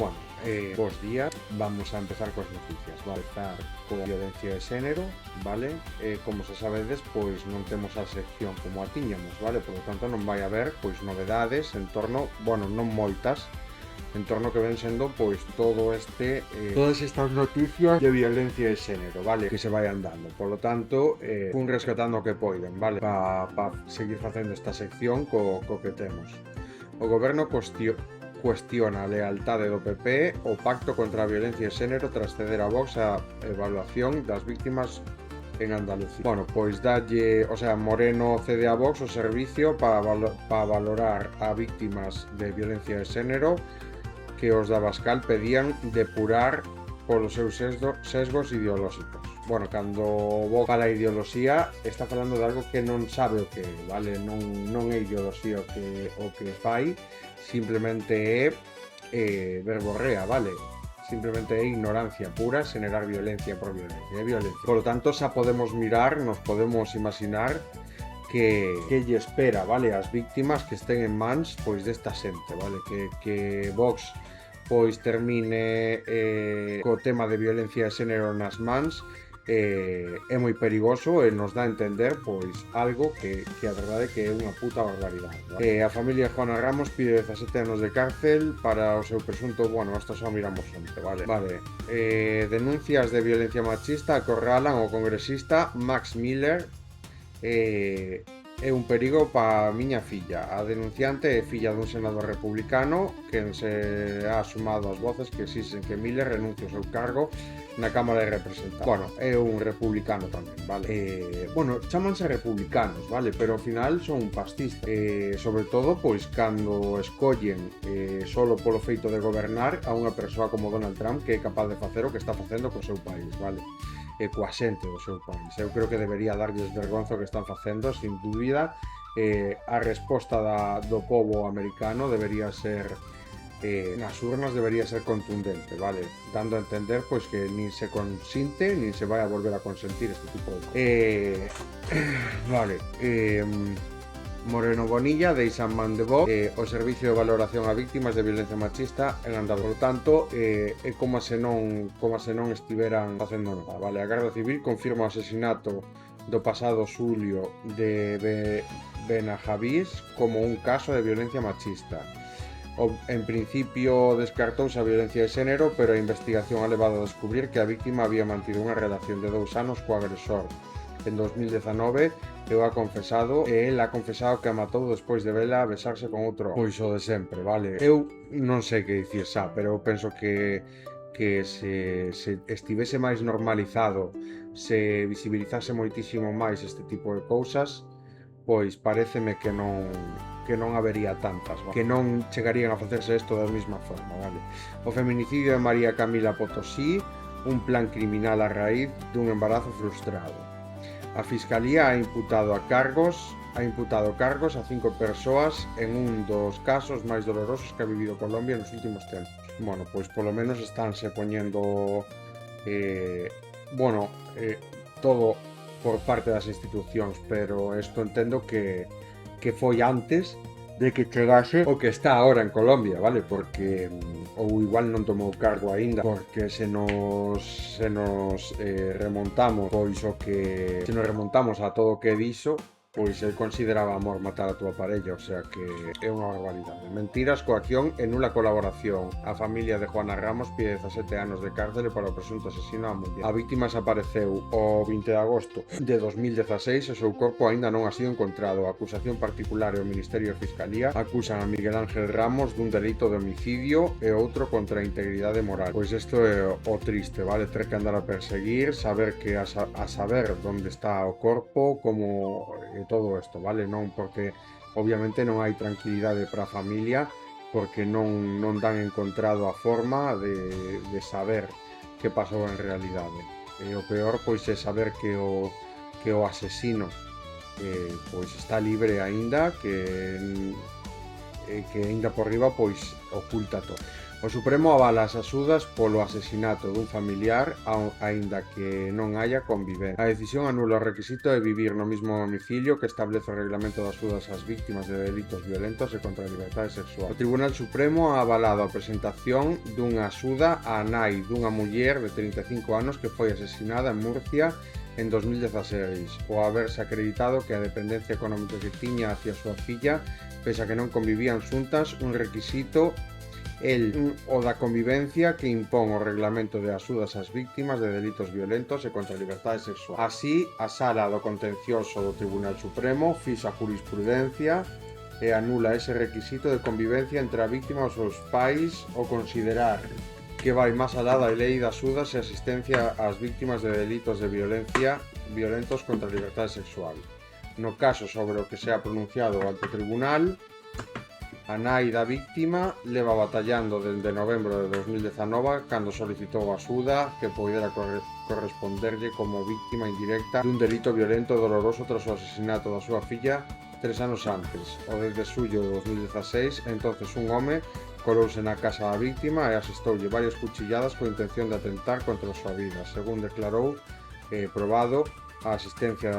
Bueno, bos días, vamos a empezar coas noticias. Vale, estar coa violencia de xénero, vale? Como se sabedes, pois non temos a sección como a tiñamos, vale? Por lo tanto, non vai haber, pois, novedades en torno, bueno, non moitas, en torno que ven sendo, pois, todas estas noticias de violencia de xénero, vale? Que se vayan dando. Por lo tanto, fun rescatando o que poiden, vale? Pa seguir facendo esta sección co que temos. O goberno cuestiona a lealtade do PP o pacto contra a violencia de xénero tras ceder a Vox a evaluación das víctimas en Andalucía. Bueno, pois Moreno cede a Vox o servicio para valorar a víctimas de violencia de xénero que os da Abascal pedían depurar polos seus sesgos ideolóxicos. Bueno, cando Vox fala ideoloxía, está falando de algo que non sabe o que é, vale? Non é ideoloxía o que fai, simplemente é verborrea, vale? Simplemente é ignorancia pura, xenerar violencia por violencia, é violencia. Por lo tanto, xa podemos mirar, nos podemos imaginar que lle espera, vale, as víctimas que estén en mans, pois, desta xente, vale, que Vox pois termine co tema de violencia de xénero nas mans, é moi perigoso e nos dá a entender, pois, algo que a verdade é que é unha puta barbaridade, vale? A familia de Juana Ramos pide 17 anos de cárcel para o seu presunto, bueno, isto xa miramos onte, vale? Vale, denuncias de violencia machista acorralan o congresista Max Miller. É un perigo para a miña filla. A denunciante é filla dun senador republicano quen se ha sumado ás voces que exixen que Miller renuncie ao seu cargo na Cámara de Representantes. Bueno, é un republicano tamén, vale? Chámanse republicanos, vale? Pero ao final son fascistas. Sobre todo, pois, cando escollen solo polo feito de gobernar a unha persoa como Donald Trump que é capaz de facer o que está facendo co seu país, vale? Coa xente do seu país. Eu creo que debería darlles vergonza o que están facendo, sin dúbida. A resposta do pobo americano debería ser nas urnas debería ser contundente, vale? Dando a entender, pois, que nin se consinte nin se vai a volver a consentir este tipo de vale. Moreno Bonilla deixan man de Vox o servicio de valoración a víctimas de violencia machista en Andalucía. Por tanto, é como se non estiveran facendo nada, vale? A Garda Civil confirma o asesinato do pasado xulio de Benajavís como un caso de violencia machista. En principio descartouse a violencia de xénero, pero a investigación ha levado a descubrir que a víctima había mantido unha relación de 2 anos co agresor. En 2019 el ha confesado que a matou despois de vela a besarse con outro. Pois o de sempre, vale? Eu non sei que dicir xa, pero eu penso que se estivese máis normalizado, se visibilizase moitísimo máis este tipo de cousas, pois paréceme que non habería tantas, vale? Que non chegarían a facerse isto da mesma forma, vale? O feminicidio de María Camila Potosí, un plan criminal a raíz dun embarazo frustrado. A Fiscalía ha imputado cargos a 5 persoas en un dos casos máis dolorosos que ha vivido Colombia nos últimos tempos. Bueno, pois polo menos estánse poñendo todo por parte das institucións, pero isto entendo que foi antes de que chegase o que está ahora en Colombia, vale? Porque ou igual non tomou cargo aínda, porque se nos remontamos a todo o que dixo, pois el consideraba amor matar a túa parella, o sea que é unha barbaridade. Mentiras, coacción e nula colaboración. A familia de Juana Ramos pide 17 anos de cárcel para o presunto asesino á muller. A víctima desapareceu o 20 de agosto de 2016 e o seu corpo aínda non ha sido encontrado. A acusación particular e o Ministerio de Fiscalía acusan a Miguel Ángel Ramos dun delito de homicidio e outro contra a integridade moral. Pois isto é o triste, vale? Ter que andar a perseguir, saber onde está o corpo, como todo isto, vale? Non porque obviamente non hai tranquilidade para a familia, porque non dan encontrado a forma de saber que pasou en realidade. E o peor, pois, é saber que o asesino pois está libre aínda, que aínda por riba, pois, oculta todo. O Supremo avala as axudas polo asesinato dun familiar aínda que non haya convivencia. A decisión anula o requisito de vivir no mismo domicilio que establece o Reglamento de Axudas ás Víctimas de Delitos Violentos e contra a Liberdade Sexual. O Tribunal Supremo ha avalado a presentación dunha axuda á nai dunha muller de 35 anos que foi asesinada en Murcia en 2016, o haberse acreditado que a dependencia económica que tiña hacia a súa filla, pese a que non convivían xuntas, un requisito o da convivencia que impón o Reglamento de Axudas ás Víctimas de Delitos Violentos e contra a Liberdade Sexual. Así, a Sala do Contencioso do Tribunal Supremo fixa jurisprudencia e anula ese requisito de convivencia entre a víctima e os seus pais ao considerar que vai máis alá da lei de axudas e asistencia ás víctimas de delitos de violentos contra a liberdade sexual. No caso sobre o que se ha pronunciado o alto tribunal, a nai da víctima leva batallando dende novembro de 2019 cando solicitou a axuda que poidera corresponderlle como víctima indirecta dun delito violento e doloroso tras o asesinato da súa filla 3 anos antes. O desde xullo de 2016, entonces un home colouse na casa da víctima e asestoulle varias cuchilladas coa intención de atentar contra a súa vida, según declarou probado a asistencia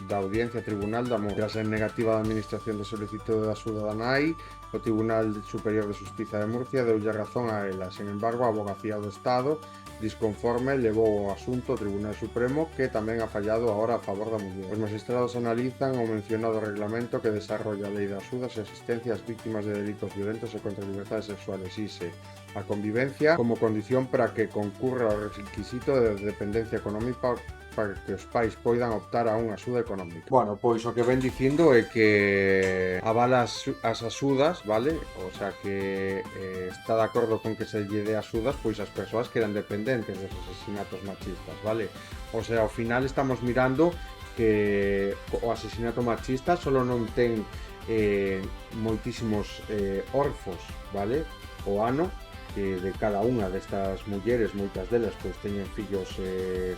da Audiencia Tribunal da Murcia. Tras a negativa da Administración de solicitude de axuda da nai, o Tribunal Superior de Xustiza de Murcia deulle razón a ela. Sen embargo, a Avogacía do Estado, disconforme, levou o asunto ao Tribunal Supremo, que tamén ha fallado agora a favor da muller. Os magistrados analizan o mencionado reglamento que desarrolla a Lei de Axudas e Asistencia ás Víctimas de Delitos Violentos e contra a Liberdade Sexual, exige a convivencia como condición para que concurra o requisito de dependencia económica para que os pais poidan optar a unha axuda económica. Bueno, pois o que ven dicindo é que avala as axudas, vale? O sea que está de acordo con que se lle dé axudas pois as persoas que eran dependentes dos asesinatos machistas, vale? O sea, ao final estamos mirando que o asesinato machista solo non ten moitísimos orfos, vale? O ano de cada unha destas mulleres, moitas delas pois teñen fillos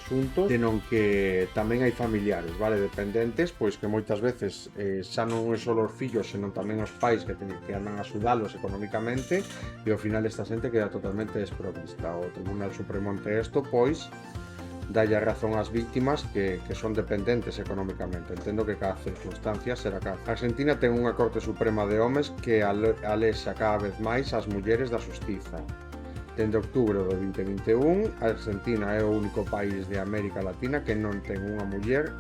xuntos, senón que tamén hai familiares, vale, dependentes, pois que moitas veces xa non é só os fillos, senón tamén os pais que andan a axudalos económicamente e ao final esta xente queda totalmente desprovista. O Tribunal Supremo ante isto, pois, dalle a razón ás víctimas que son dependentes económicamente. Entendo que cada circunstancia será cada. Argentina ten unha Corte Suprema de Homes que alexa cada vez máis as mulleres da xustiza. Dende outubro de 2021, a Argentina é o único país de América Latina que non ten unha muller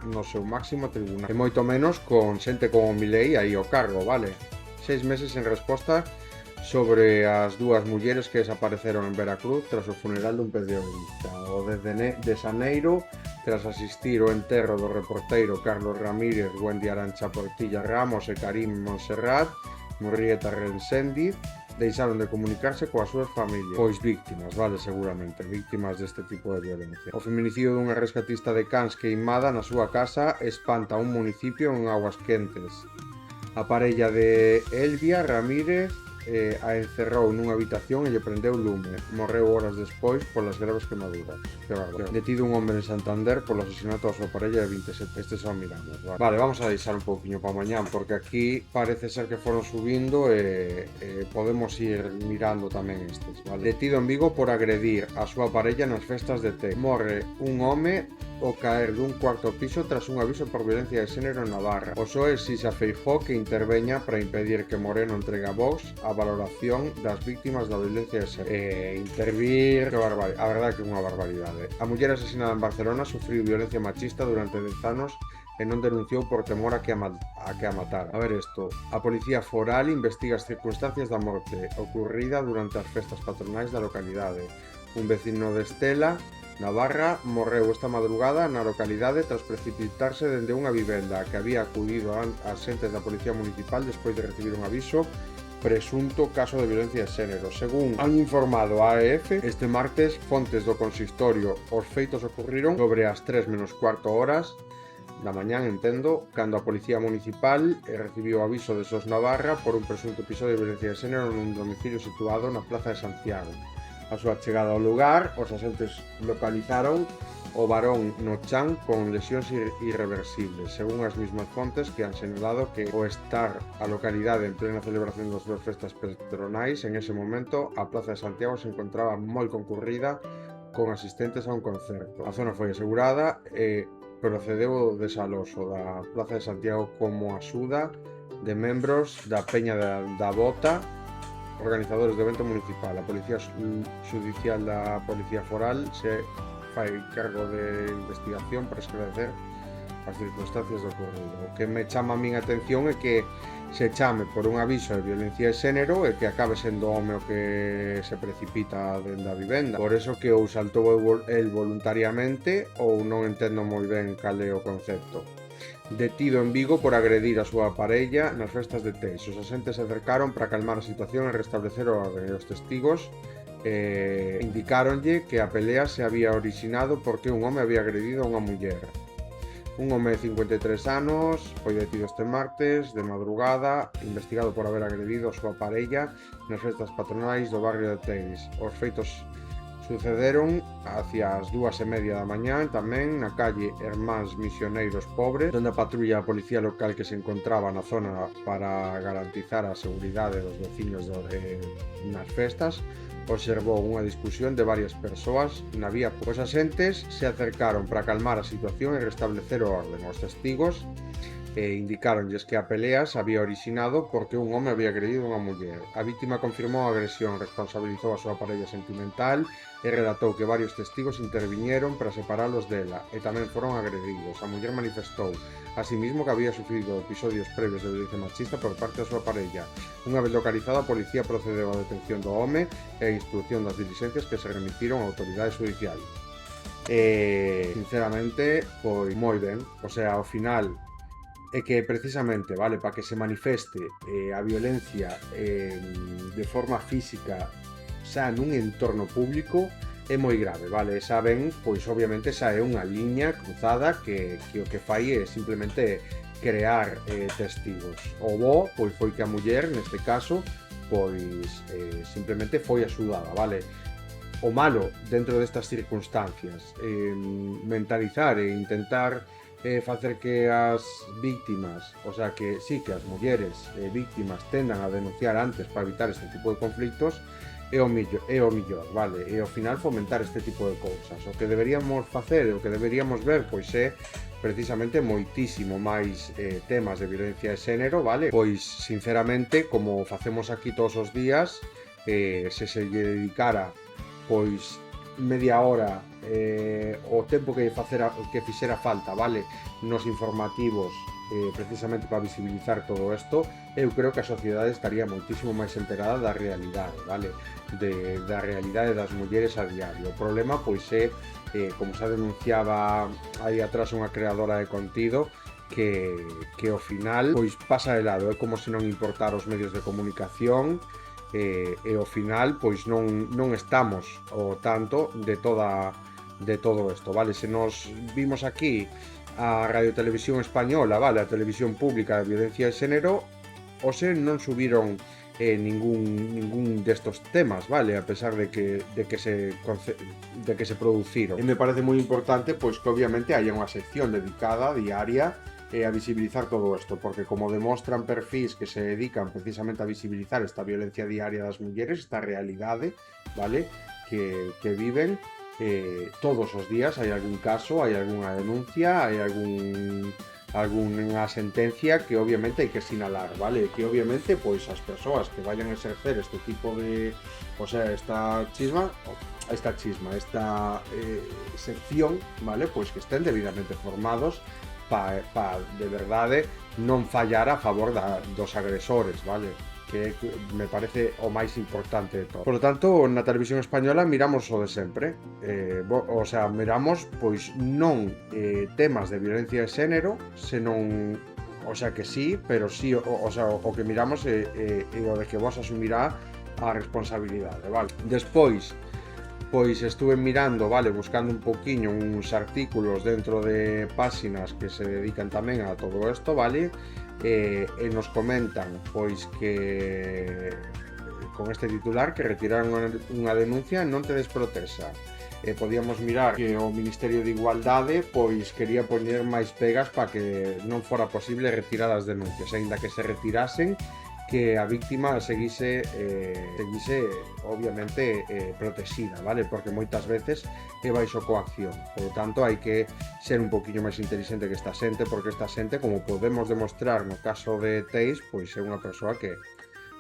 no seu máximo tribunal. E moito menos con xente como Milei aí ao cargo, vale? 6 meses en resposta sobre as dúas mulleres que desapareceron en Veracruz tras o funeral dun periodista. O de xaneiro, tras asistir ao enterro do reporteiro Carlos Ramírez, Wendy Arancha Portilla Ramos e Karim Montserrat Murrieta Renséndiz, deixaron de comunicarse coas súas familias. Pois víctimas, vale, seguramente, víctimas deste tipo de violencia. O feminicidio dunha rescatista de cans queimada na súa casa espanta un municipio en Aguasquentes. A parella de Elvia Ramírez a encerrou nunha habitación e lle prendeu lume. Morreu horas despois polas graves quemaduras. Que barbaridade. Detido un hombre en Santander polo asesinato da súa parella de 27. Este xa o miramos. Vale, vamos a deixar un pouquiño para mañán, porque aquí parece ser que foron subindo e podemos ir mirando tamén estes, vale? Detido en Vigo por agredir a súa parella nas festas de Tec. Morre un home ao caer dun cuarto piso tras un aviso por violencia de xénero en Navarra. O PSOE exixe a Feijóo que interveña para impedir que Moreno entregue a Vox a valoración das víctimas da violencia de xénero. Intervir, que barbaridade. A verdade que é unha barbaridade. A muller asesinada en Barcelona sufriu violencia machista durante 10 anos e non denunciou por temor a que a matara. A ver isto, a Policía Foral investiga as circunstancias da morte ocurrida durante as festas patronais da localidade. Un vecino de Estela, Navarra, morreu esta madrugada na localidade tras precipitarse dende unha vivenda que había acudido ás xentes da Policía Municipal despois de recibir un aviso presunto caso de violencia de xénero. Según han informado a AEF, este martes, fontes do consistorio, os feitos ocurriron sobre as 3 menos cuarto horas da mañán, entendo, cando a Policía Municipal recibiu o aviso de SOS Navarra por un presunto episodio de violencia de xénero nun domicilio situado na Plaza de Santiago. A súa chegada ao lugar, os axentes localizaron o varón no chan con lesións irreversibles, según as mismas fontes que han señalado que ao estar a localidade en plena celebración das súas festas patronais, en ese momento a Plaza de Santiago se encontraba moi concurrida con asistentes a un concerto. A zona foi asegurada e procedeu o desaloxo da Plaza de Santiago como axuda de membros da Peña da Bota, organizadores do evento municipal. A Policía Judicial da Policía Foral se fai cargo de investigación para esclarecer as circunstancias do ocorrido. O que me chama a min a atención é que se chame por un aviso de violencia de xénero e que acabe sendo o home o que se precipita dentro da vivenda. Por eso que ou saltou el voluntariamente ou non entendo moi ben cal é o concepto. Detido en Vigo por agredir a súa parella nas festas de Teix. Os axentes se acercaron para calmar a situación e restablecer o orden, e os testigos indicáronlle que a pelea se había originado porque un home había agredido a unha muller. Un home de 53 anos foi detido este martes de madrugada, investigado por haber agredido a súa parella nas festas patronais do barrio de Teix. Os feitos sucederon hacia as 2:30 da mañá, tamén na calle Hermáns Misioneiros Pobres, onde a patrulla da policía local que se encontraba na zona para garantizar a seguridade dos veciños nas festas observou unha discusión de varias persoas na vía. Os axentes se acercaron para calmar a situación e restablecer o orden. Os testigos indicaronlles que a pelea se había originado porque un home había agredido a unha muller. A vítima confirmou a agresión, responsabilizou a súa parella sentimental e relatou que varios testigos interviñeron para separalos dela e tamén foron agredidos. A muller manifestou asimismo que había sufrido episodios previos de violencia machista por parte da súa parella. Unha vez localizada, a policía procedeu á detención do home e a instrucción das diligencias que se remitiron á autoridade judicial. Sinceramente, pois moi ben, o sea, ao final é que precisamente, vale, para que se manifeste a violencia de forma física xa nun entorno público é moi grave, vale, saben, pois obviamente xa é unha liña cruzada que o que fai é simplemente crear testigos. O bo, pois foi que a muller, neste caso, pois simplemente foi axudada, vale. O malo dentro destas circunstancias, mentalizar e intentar facer que as víctimas, o sea que sí, que as mulleres víctimas tendan a denunciar antes para evitar este tipo de conflictos, é o millor, vale, e ao final fomentar este tipo de cousas. O que deberíamos facer, o que deberíamos ver, pois é precisamente moitísimo máis temas de violencia de xénero, vale? Pois sinceramente, como facemos aquí todos os días, se lle dedicara pois media hora o tempo que fixera falta, vale, nos informativos precisamente para visibilizar todo isto, eu creo que a sociedade estaría moitísimo máis enterada da realidade, vale, da realidade das mulleres a diario. O problema pois é, como xa denunciaba aí atrás unha creadora de contido, que ao final pois pasa de lado, é como se non importara os medios de comunicación, e ao final pois non estamos ao tanto de todo isto, vale? Se nos vimos aquí a Radio Televisión Española, vale, a televisión pública de violencia de xénero, hoxe non subiron ningún destos temas, vale, a pesar de que se produciron. E me parece moi importante pois que obviamente haya unha sección dedicada diaria a visibilizar todo isto, porque como demostran perfís que se dedican precisamente a visibilizar esta violencia diaria das mulleres, esta realidade, vale, que viven todos os días, hai algún caso, hai algunha denuncia, hai algunha sentencia que obviamente hai que sinalar, vale, que obviamente pois as persoas que vayan a exercer este tipo de, o sea, esta sección, vale, pois que estén debidamente formados para de verdade non fallar a favor dos agresores, vale, que me parece o máis importante de todo. Por lo tanto, na televisión española miramos o de sempre, o sea, miramos pois non temas de violencia de xénero, senón, o sea que sí, pero sí, o sea, o que miramos é o de que vos asumirá a responsabilidade, vale. Despois, pois estuve mirando, vale, buscando un poquinho uns artículos dentro de páxinas que se dedican tamén a todo isto, vale, e nos comentan pois que con este titular que retiraron unha denuncia non te desprotexa. podíamos mirar que o Ministerio de Igualdade pois quería poñer máis pegas para que non fora posible retirar as denuncias, aínda que se retirasen, que a víctima seguise obviamente protexida, vale? Porque moitas veces é baixo coacción. Por lo tanto, hai que ser un poquinho máis inteligente que esta xente, porque esta xente, como podemos demostrar no caso de Teis, pois é unha persoa que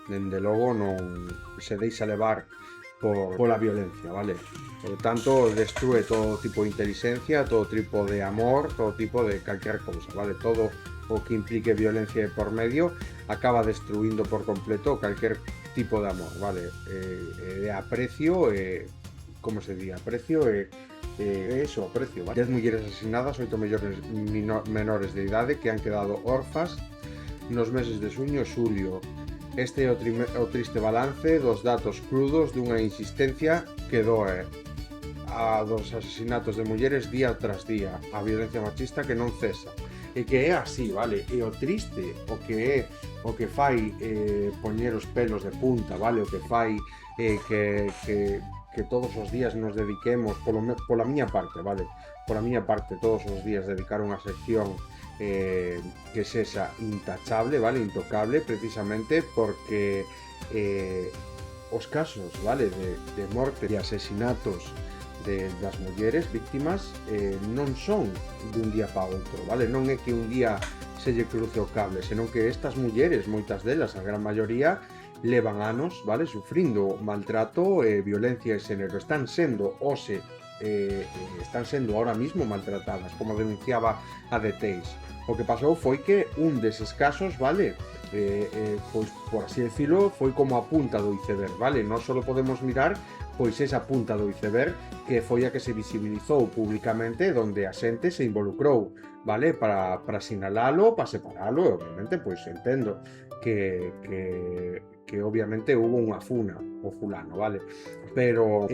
dende logo non se deixa levar pola violencia, vale? Por lo tanto, destrue todo tipo de inteligencia, todo tipo de amor, todo tipo de calquer cousa, vale? Todo o que implique violencia por medio acaba destruindo por completo calquer tipo de amor, vale? Aprecio, como se di? Aprecio, aprecio, vale? 10 mulleres asesinadas, 8 menores de idade que han quedado orfas nos meses de xuño e xulio. Este é o triste balance dos datos crudos dunha insistencia que doe a dos asesinatos de mulleres día tras día, a violencia machista que non cesa. E que é así, vale? E o triste, o que fai poñer os pelos de punta, vale? O que fai que todos os días nos dediquemos, pola miña parte, vale? Pola miña parte, todos os días dedicar unha sección que sexa intachable, vale, intocable, precisamente porque os casos, vale, de morte e asesinatos das mulleres víctimas non son dun día para outro, vale, non é que un día se lle cruce o cable, senón que estas mulleres, moitas delas, a gran maioría, levan anos, vale, sufrindo maltrato e violencia de xénero, están sendo ahora mismo maltratadas, como denunciaba a de Teis. O que pasou foi que un deses casos, vale, pois, por así decirlo, foi como a punta do iceberg, vale? Non só podemos mirar pois esa punta do iceberg que foi a que se visibilizou públicamente, donde a xente se involucrou, vale? Para sinalalo, para separalo, e obviamente, pois entendo que obviamente hubo unha funa o fulano, vale? Pero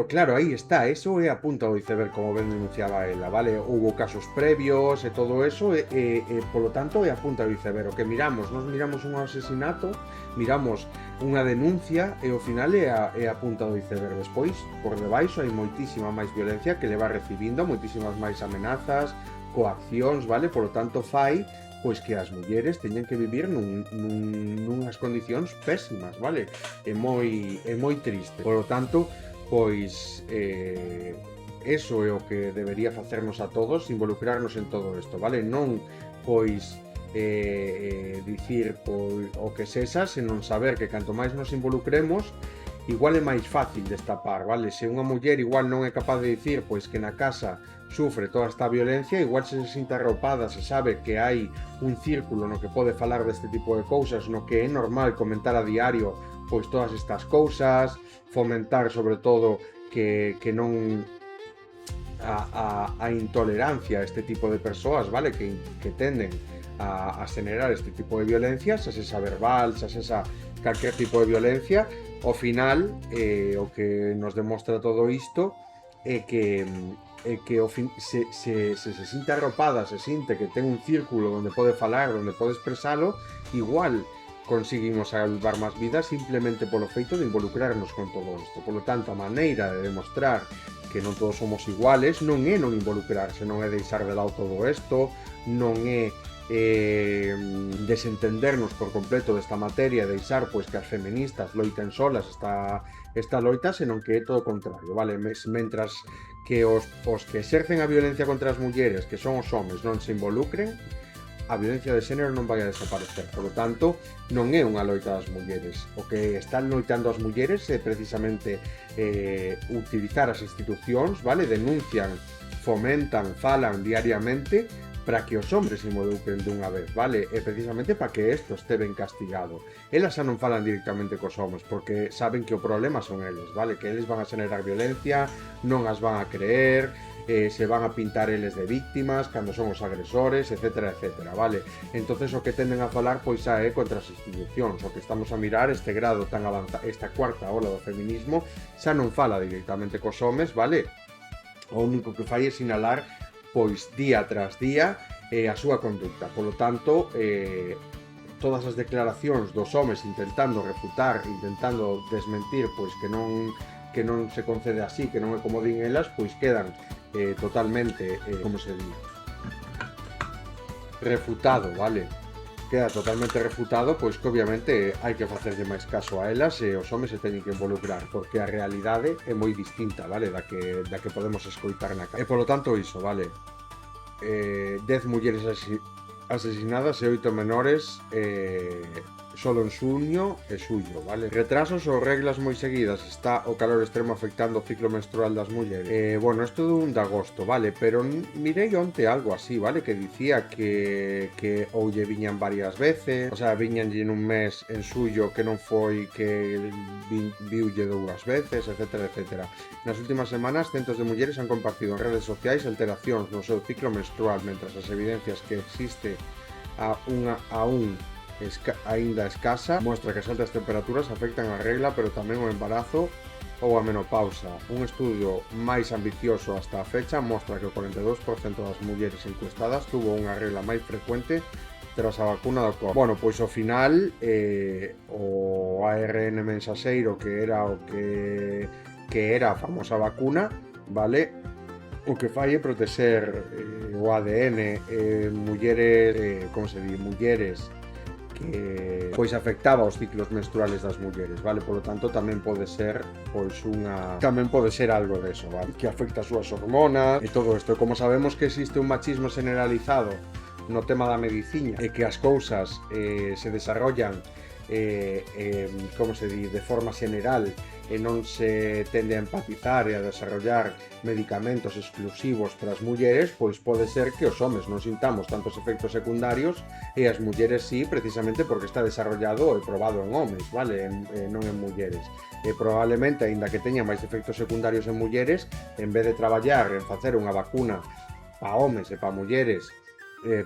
claro, aí está, eso é a punta do iceberg, como ben denunciaba ela, vale? Hubo casos previos e todo eso, polo tanto é a punta do iceberg. O que miramos, nos miramos un asesinato, miramos unha denuncia e ao final é a punta do iceberg. Despois, por debaixo, hai moitísima máis violencia que le va recibindo, moitísimas máis amenazas, coaccións, vale? Polo tanto, fai pois que as mulleres teñen que vivir nunhas condicións pésimas, vale? É moi triste. Por lo tanto, pois eso é o que debería facernos a todos, involucrarnos en todo isto, vale? Non, pois, dicir o que sexa, senón saber que canto máis nos involucremos, igual é máis fácil destapar, vale? Se unha muller igual non é capaz de dicir pois que na casa sufre toda esta violencia, igual se sinta arropada, se sabe que hai un círculo no que pode falar deste tipo de cousas, no que é normal comentar a diario pois todas estas cousas, fomentar sobre todo que non a intolerancia a este tipo de persoas, vale? Que tenden a xenerar este tipo de violencia, xa sexa verbal, xa sexa calquer tipo de violencia. Ao final, o que nos demostra todo isto é que se sinte arropada, se sinte que ten un círculo onde pode falar, onde pode expresalo, igual conseguimos salvar máis vidas simplemente polo feito de involucrarnos con todo isto. Por lo tanto, a maneira de demostrar que non todos somos iguales non é non involucrarse, non é deixar de lado todo isto, non é desentendernos por completo desta materia, deixar pois que as feministas loiten solas esta loita, senón que é todo o contrario, vale? Mentras que os que exercen a violencia contra as mulleres, que son os homes, non se involucren, a violencia de xénero non vai a desaparecer. Por lo tanto, non é unha loita das mulleres. O que están loitando as mulleres é precisamente utilizar as institucións, vale? Denuncian, fomentan, falan diariamente para que os hombres se involucren dunha vez, vale? E precisamente para que isto este ben castigado. Elas xa non falan directamente cos homes, porque saben que o problema son eles, vale? Que eles van a xenerar violencia, non as van a creer, se van a pintar eles de víctimas cando son os agresores, etcétera, etcétera, vale? Entonces o que tenden a falar pois xa é contra as institucións. O que estamos a mirar, este grado tan avanzado, esta cuarta ola do feminismo, xa non fala directamente cos homes, vale? O único que fai é sinalar pois día tras día a súa conducta. Por lo tanto, todas as declaracións dos homes intentando refutar, intentando desmentir pois que non que non se concede así, que non é como din elas, pois quedan totalmente, como se di, refutado, vale? Queda totalmente refutado, pois que obviamente hai que facerlle máis caso a elas e os homes se teñen que involucrar, porque a realidade é moi distinta, vale? Da que podemos escoitar na cara. E polo tanto iso, vale? 10 mulleres asesinadas e 8 menores solo en xuño e xullo, vale? Retrasos ou reglas moi seguidas, está o calor extremo afectando o ciclo menstrual das mulleres. Bueno, isto de agosto, vale? Pero mirei onte algo así, vale? Que dicía que ou lle viñan varias veces, o sea, viñanlle nun mes en xullo que non foi que viulle dúas veces, etcétera, etcétera. Nas últimas semanas, centos de mulleres han compartido en redes sociais alteracións no seu ciclo menstrual, mentras as evidencias que existe aún aínda escasa mostra que as altas temperaturas afectan a regla, pero tamén o embarazo ou a menopausa. Un estudio máis ambicioso hasta a fecha mostra que o 42% das mulleres encuestadas tuvo unha regla máis frecuente tras a vacuna do COVID. Bueno, pois ao final o ARN mensaxeiro, que era a famosa vacuna, vale? O que fai é protexer o ADN mulleres, como se di, mulleres que pois afectaba os ciclos menstruales das mulleres, vale? Polo tanto, tamén pode ser algo deso, vale? Que afecta as súas hormonas e todo isto. Como sabemos que existe un machismo generalizado no tema da medicina e que as cousas se desarrollan como se di, de forma general e non se tende a empatizar e a desarrollar medicamentos exclusivos para as mulleres, pois pode ser que os homes non sintamos tantos efectos secundarios e as mulleres sí, precisamente porque está desarrollado e probado en homes, vale? Non en mulleres. E probablemente, aínda que teña máis efectos secundarios en mulleres, en vez de traballar en facer unha vacuna para homes e para mulleres,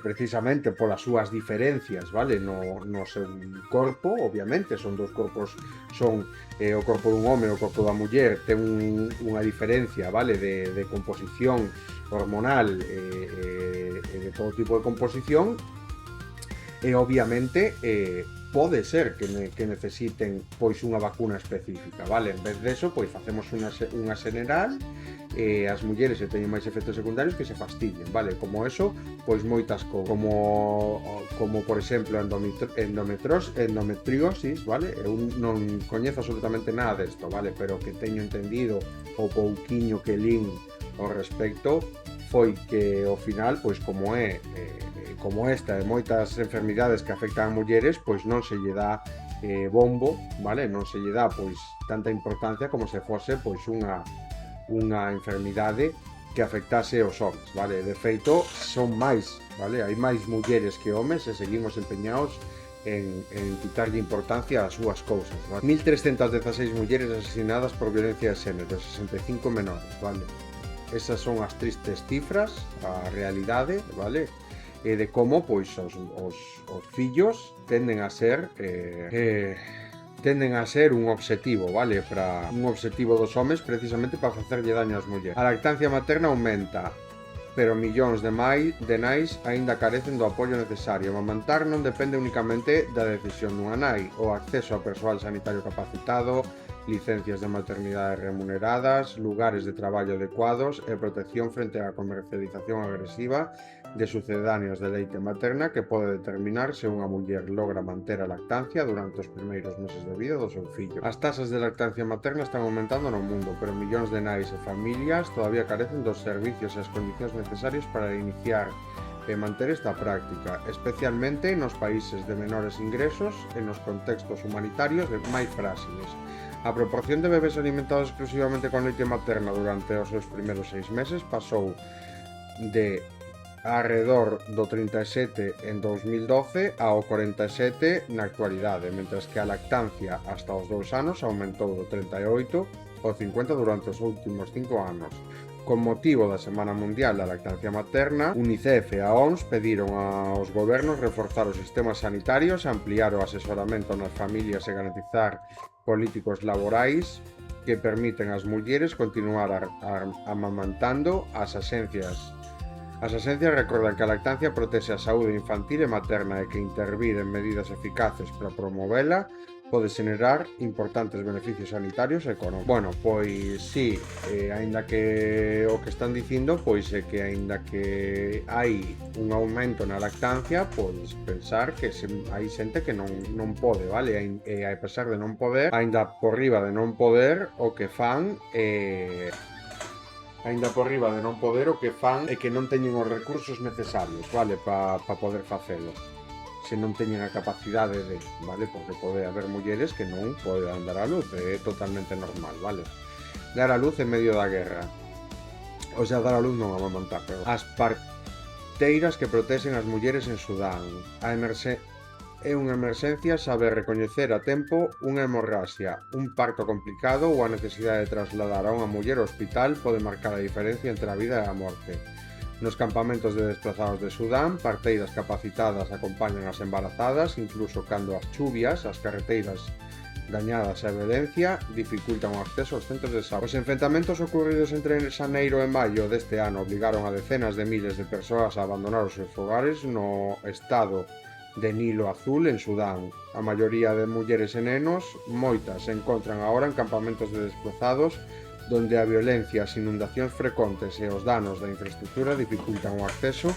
precisamente polas súas diferencias, vale? No seu corpo, obviamente, son dos corpos, son o corpo dun home e o corpo da muller ten unha diferencia, vale? De composición hormonal e de todo tipo de composición, e obviamente pode ser que necesiten pois unha vacuna específica, vale? En vez deso, pois facemos unha general, as mulleres que teñen máis efectos secundarios que se fastiguen, vale? Como eso, pois moitas cousas, como por exemplo endometriosis, vale? Eu non coñezo absolutamente nada desto, vale? Pero que teño entendido o pouquiño que lin ao respecto foi que ao final, pois como esta e moitas enfermidades que afectan a mulleres, pois non se lle dá bombo, vale? Non se lle dá pois tanta importancia como se fose pois unha enfermidade que afectase aos homes, vale? De feito, son máis, vale? Hai máis mulleres que homes e seguimos empeñados en quitarlle importancia ás súas cousas, vale? 1.316 mulleres asesinadas por violencia de xénero, 65 menores, vale? Esas son as tristes cifras, a realidade, vale? E de como, pois, os fillos tenden a ser un obxectivo, vale? Para un obxectivo dos homes precisamente para facerlle daño ás mulleres. A lactancia materna aumenta, pero millóns de nais aínda carecen do apoio necesario. Amamantar non depende únicamente da decisión dunha nai. O acceso a persoal sanitario capacitado, licencias de maternidade remuneradas, lugares de traballo adecuados e protección frente á comercialización agresiva de sucedáneos de leite materna que pode determinar se unha muller logra manter a lactancia durante os primeiros meses de vida do seu fillo. As tasas de lactancia materna están aumentando no mundo, pero millóns de nais e familias todavía carecen dos servicios e as condicións necesarias para iniciar e manter esta práctica, especialmente nos países de menores ingresos e nos contextos humanitarios máis frágiles. A proporción de bebés alimentados exclusivamente con leite materna durante os seus primeiros 6 meses pasou de alrededor do 37 en 2012 ao 47 na actualidade, mentras que a lactancia hasta os 2 anos aumentou do 38 ao 50 durante os últimos 5 anos. Con motivo da Semana Mundial da Lactancia Materna, UNICEF e a OMS pediron aos gobernos reforzar os sistemas sanitarios, ampliar o asesoramento nas familias e garantizar políticos laborais que permiten ás mulleres continuar amamantando. As axencias recordan que a lactancia protexe a saúde infantil e materna e que intervir en medidas eficaces para promovela pode xenerar importantes beneficios sanitarios e económicos. Bueno, pois sí, aínda que o que están dicindo, pois é que aínda que hai un aumento na lactancia, pois pensar que hai xente que non pode, vale? E a pesar de non poder, aínda por riba de non poder, o que fan aínda por riba de non poder, o que fan é que non teñen os recursos necesarios, vale? Pa poder facelo. Se non teñen a capacidade de, vale? Porque pode haber mulleres que non poden dar a luz, é totalmente normal, vale? Dar a luz en medio da guerra. O sea, dar a luz non a montar, pero as parteiras que protexen as mulleres en Sudán. É unha emerxencia saber recoñecer a tempo unha hemorraxia, un parto complicado ou a necesidade de trasladar a unha muller ao hospital pode marcar a diferencia entre a vida e a morte. Nos campamentos de desplazados de Sudán, parteiras capacitadas acompañan as embarazadas, incluso cando as chuvias, as carreteiras dañadas e a violencia dificultan o acceso aos centros de saúde. Os enfrentamentos ocurridos entre xaneiro e maio deste ano obrigaron a decenas de miles de persoas a abandonar os seus fogares no estado de Nilo Azul en Sudán. A maioría de mulleres e nenos, moitas, se encontran agora en campamentos de desplazados donde a violencia, as inundacións frecuentes e os danos da infraestructura dificultan o acceso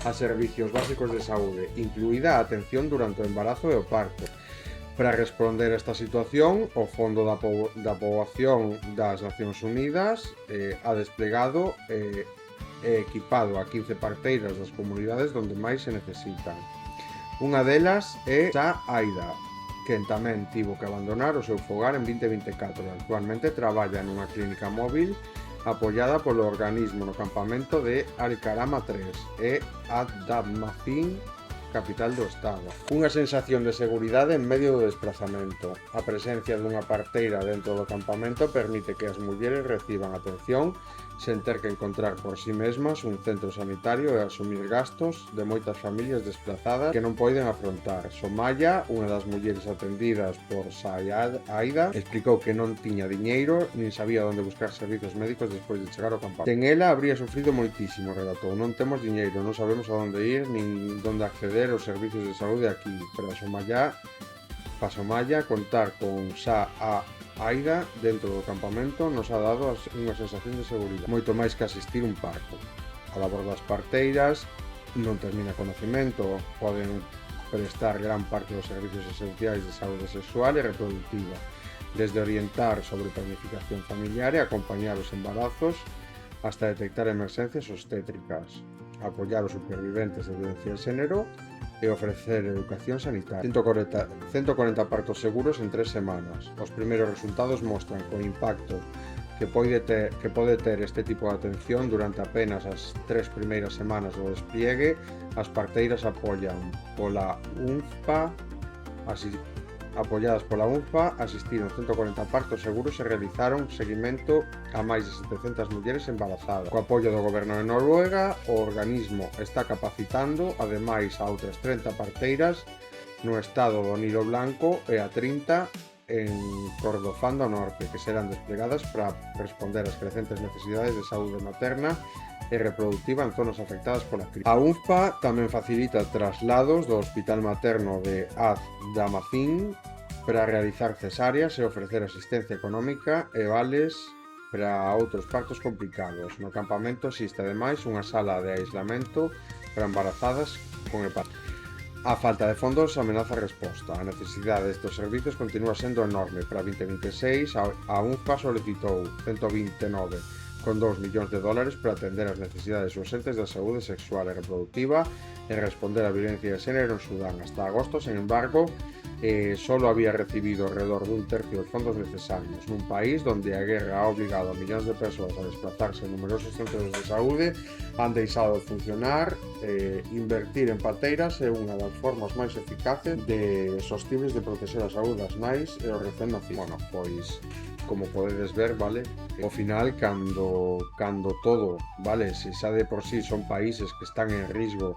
a servicios básicos de saúde, incluída a atención durante o embarazo e o parto. Para responder a esta situación, o Fondo da Poboación das Nacións Unidas ha desplegado e equipado a 15 parteiras das comunidades onde máis se necesitan. Unha delas é Sa Aida, quen tamén tivo que abandonar o seu fogar en 2024 e actualmente traballa nunha clínica móvil apoiada polo organismo no campamento de Al-Karama 3 e Ad-Damazin, capital do estado. Unha sensación de seguridade en medio do desplazamento. A presencia dunha parteira dentro do campamento permite que as mulleres reciban atención sen ter que encontrar por si mesmas un centro sanitario e asumir gastos de moitas familias desplazadas que non poden afrontar. Somaya, unha das mulleres atendidas por Sa Aida, explicou que non tiña diñeiro nin sabía onde buscar servizos médicos despois de chegar ao campamento. Sen ela habría sufrido moitísimo, relatou. Non temos diñeiro, non sabemos a onde ir nin onde acceder aos servizos de saúde aquí, pero a Somaya contar con Sa Aida dentro do campamento nos ha dado unha sensación de seguridade, moito máis que asistir un parto. A labor das parteiras non termina con nacemento, poden prestar gran parte dos servicios esenciais de saúde sexual e reproductiva, desde orientar sobre planificación familiar e acompañar os embarazos hasta detectar emerxencias obstétricas, apoiar os superviventes de violencia de xénero e ofrecer educación sanitaria. 140 partos seguros en 3 semanas. Os primeiros resultados mostran que o impacto que pode ter este tipo de atención durante apenas as 3 primeiras semanas do despliegue. As parteiras apoiadas pola UNFPA, asistiron 140 partos seguros e realizaron seguimento a máis de 700 mulleres embarazadas. Co apoio do goberno de Noruega, o organismo está capacitando ademais a outras 30 parteiras no estado do Nilo Blanco e a 30 en Kordofán do Norte, que serán desplegadas para responder ás crecentes necesidades de saúde materna e reproductiva en zonas afectadas pola crise. A UNFPA tamén facilita traslados do Hospital Materno de Ad-Damazin para realizar cesáreas e ofrecer asistencia económica e vales para outros partos complicados. No campamento existe ademais unha sala de aislamento para embarazadas con hepatitis. A falta de fondos amenaza a resposta. A necesidade destes servicios continúa sendo enorme. Para 2026, a UNFPA solicitou 129,2 millóns de dólares para atender as necesidades urxentes da saúde sexual e reproductiva e responder á violencia de xénero en Sudán. Hasta agosto, sen embargo, solo había recibido alrededor dun tercio dos fondos necesarios, nun país donde a guerra ha obligado a millóns de persoas a desplazarse en numerosos centros de saúde, han deixado de funcionar. Invertir en parteiras é unha das formas máis eficaces de sostibles de proteger a saúde das nais e os recén nacidos. Bueno, pois como podedes ver, vale, ao final cando todo, vale, se xa de por sí son países que están en risco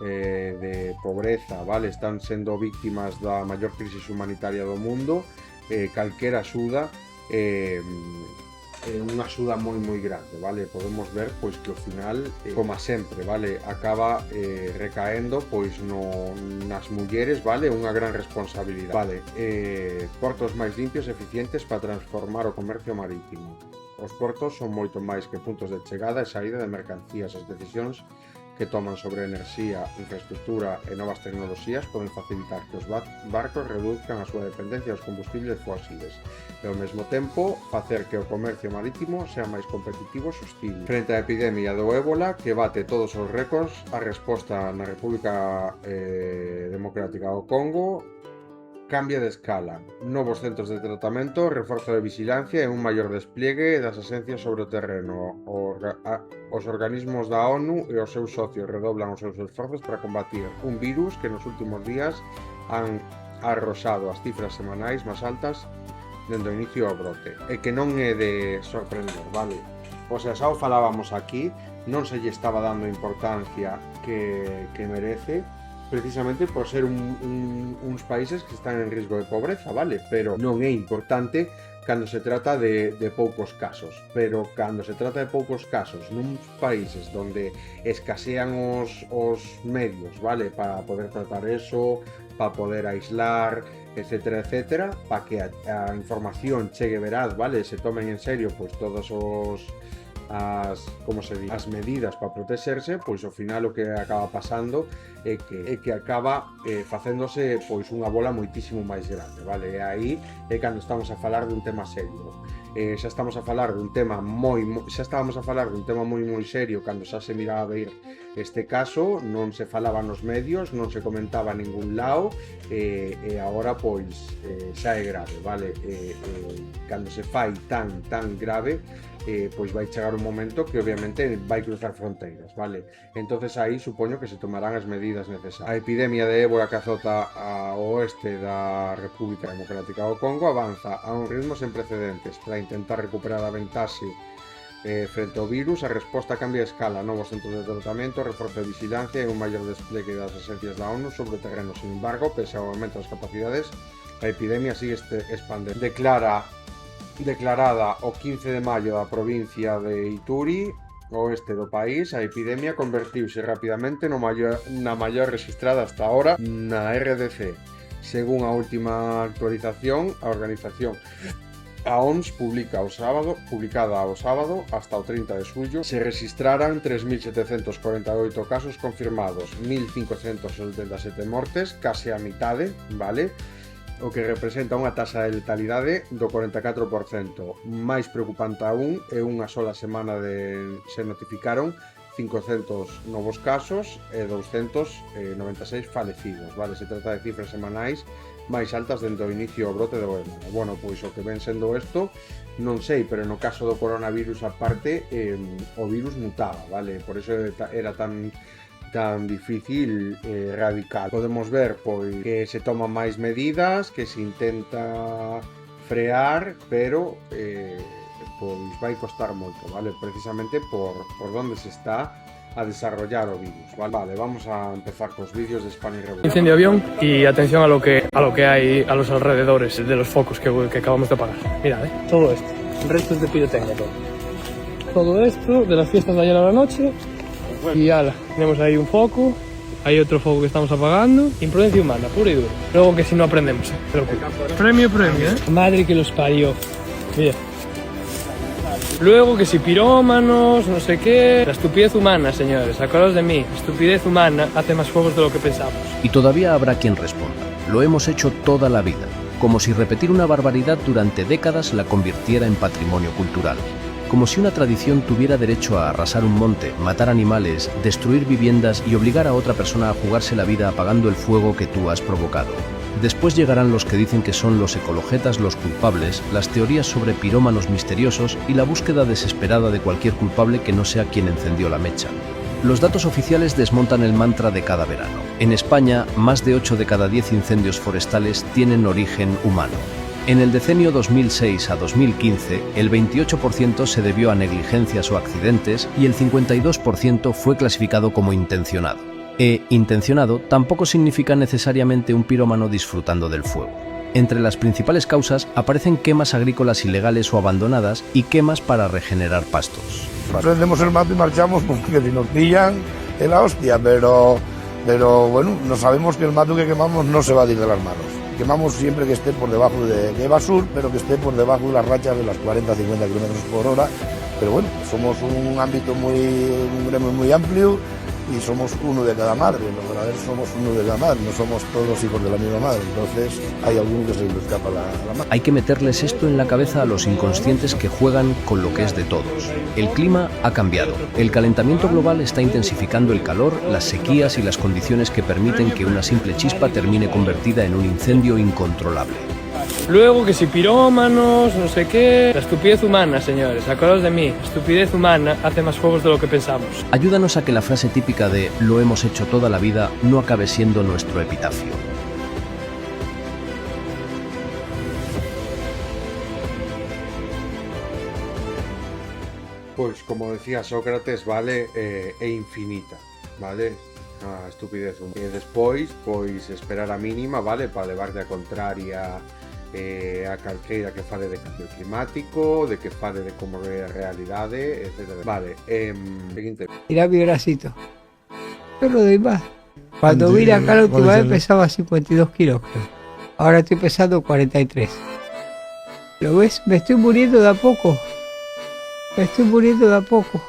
de pobreza, vale, están sendo víctimas da maior crisis humanitaria do mundo, calquera axuda unha axuda moi grande, vale? Podemos ver pois que ao final, como sempre, vale, acaba recaendo pois nas mulleres, vale? Unha gran responsabilidade, vale? Portos máis limpios e eficientes para transformar o comercio marítimo. Os portos son moito máis que puntos de chegada e saída de mercancías. As decisións que toman sobre enerxía, infraestructura e novas tecnoloxías poden facilitar que os barcos reduzcan a súa dependencia dos combustibles fósiles e ao mesmo tempo facer que o comercio marítimo sea máis competitivo e sostible. Frente á epidemia do ébola que bate todos os récords, a resposta na República Democrática do Congo cambia de escala, novos centros de tratamento, reforzo de vigilancia e un maior despliegue das axencias sobre o terreno. Os organismos da ONU e os seus socios redoblan os seus esforzos para combatir un virus que nos últimos días han arroxado as cifras semanais máis altas dende o inicio ao brote. E que non é de sorprender, vale? O sea, xa o falábamos aquí, non se lle estaba dando a importancia que merece, precisamente por ser uns países que están en risco de pobreza, vale? Pero non é importante cando se trata de poucos casos. Pero cando se trata de poucos casos nuns países donde escasean os medios, vale? Para poder tratar eso, para poder aislar, etcétera, etcétera, para que a información chegue veraz, vale? Se tomen en serio pois todos as medidas para protexerse, pois ao final o que acaba pasando é que acaba facéndose pois unha bola moitísimo máis grande, vale? E aí é cando estamos a falar dun tema serio. Xa estamos a falar dun tema moi serio cando xa se miraba a ver este caso, non se falaba nos medios, non se comentaba a ningún lado, e agora pois xa é grave, vale? Cando se fai tan grave, pois vai chegar un momento que obviamente vai cruzar fronteiras, vale? Entonces aí supoño que se tomarán as medidas necesarias. A epidemia de ébola que azota ao oeste da República Democrática do Congo avanza a un ritmo sen precedentes. Para intentar recuperar a ventaxe frente ao virus, a resposta cambia a escala, novos centros de tratamento, reforzo de vigilancia e un maior despliegue das axencias da ONU sobre o terreno. Sin embargo, pese ao aumento das capacidades, a epidemia sigue expandendo. Declarada o 15 de maio da provincia de Ituri, oeste do país, a epidemia convertiuse rapidamente na maior registrada hasta ahora na RDC. Según a última actualización, a OMS publicada o sábado, hasta o 30 de xullo, se registraran 3.748 casos confirmados, 1.577 mortes, case a mitade, vale? O que representa unha taxa de letalidade do 44%. máis preocupante aún, é unha sola semana se notificaron 500 novos casos e 296 falecidos, vale? Se trata de cifras semanais máis altas dende o inicio do brote do ébola. Bueno, pois o que ven sendo isto, non sei, pero no caso do coronavirus aparte, o virus mutaba, vale? Por eso era tan difícil erradicar. Podemos ver pois que se toman máis medidas, que se intenta frear, pero pois vai costar moito, vale? Precisamente por onde se está a desarrollar o virus, vale? Vamos a empezar cos vídeos de Spanish Revolution. Incendio de avión y atención a lo que hay a los alrededores de los focos que acabamos de apagar. Mirad, todo esto, restos de pirotecnia, todo esto de las fiestas de ayer a la noche. Y ala, tenemos ahí un foco, hay otro foco que estamos apagando. Imprudencia humana, pura y dura. Luego que si no aprendemos, Premio, Madre que los parió. Mira. Luego que si pirómanos, no sé qué. La estupidez humana, señores, acordaos de mí. La estupidez humana hace más fuegos de lo que pensamos. Y todavía habrá quien responda. Lo hemos hecho toda la vida. Como si repetir una barbaridad durante décadas la convirtiera en patrimonio cultural. Como si una tradición tuviera derecho a arrasar un monte, matar animales, destruir viviendas y obligar a otra persona a jugarse la vida apagando el fuego que tú has provocado. Después llegarán los que dicen que son los ecologetas los culpables, las teorías sobre pirómanos misteriosos y la búsqueda desesperada de cualquier culpable que no sea quien encendió la mecha. Los datos oficiales desmontan el mantra de cada verano. En España, más de 8 de cada 10 incendios forestales tienen origen humano. En el decenio 2006 a 2015, el 28% se debió a negligencias o accidentes y el 52% fue clasificado como intencionado. Intencionado tampoco significa necesariamente un pirómano disfrutando del fuego. Entre las principales causas aparecen quemas agrícolas ilegales o abandonadas y quemas para regenerar pastos. Prendemos el mato y marchamos porque si nos pillan es la hostia, pero bueno, no sabemos que el mato que quemamos no se va a ir de las manos. Quemamos siempre que esté por debajo de Eva Sur, pero que esté por debajo de las rachas de las 40-50 kilómetros por hora. Pero bueno, somos un ámbito un gremio muy amplio y somos uno de cada madre. Los ganaderos somos uno de cada madre, no somos todos hijos de la misma madre. Entonces hay alguno que se le escapa la madre. Hay que meterles esto en la cabeza a los inconscientes que juegan con lo que es de todos. El clima ha cambiado. El calentamiento global está intensificando el calor, las sequías y las condiciones que permiten que una simple chispa termine convertida en un incendio incontrolable. Luego que si pirómanos, no sé qué... La estupidez humana, señores, acordaos de mí. La estupidez humana hace más fuegos de lo que pensamos. Ayúdanos a que la frase típica de "lo hemos hecho toda la vida" no acabe siendo nuestro epitafio. Pues como decía Sócrates, vale, é infinita, vale? A estupidez humana. E despois, pois esperar a mínima, vale, para levarte a contraria a calqueira que fale de cambio climático, de que fale de como é a realidade, etc. Vale, seguinte. Mirá mi bracito. Yo no doy más. Cuando vine acá la última vez pesaba 52 kilos. Ahora estoy pesando 43. ¿Lo ves? Me estoy muriendo de a poco. Me estoy muriendo de a poco.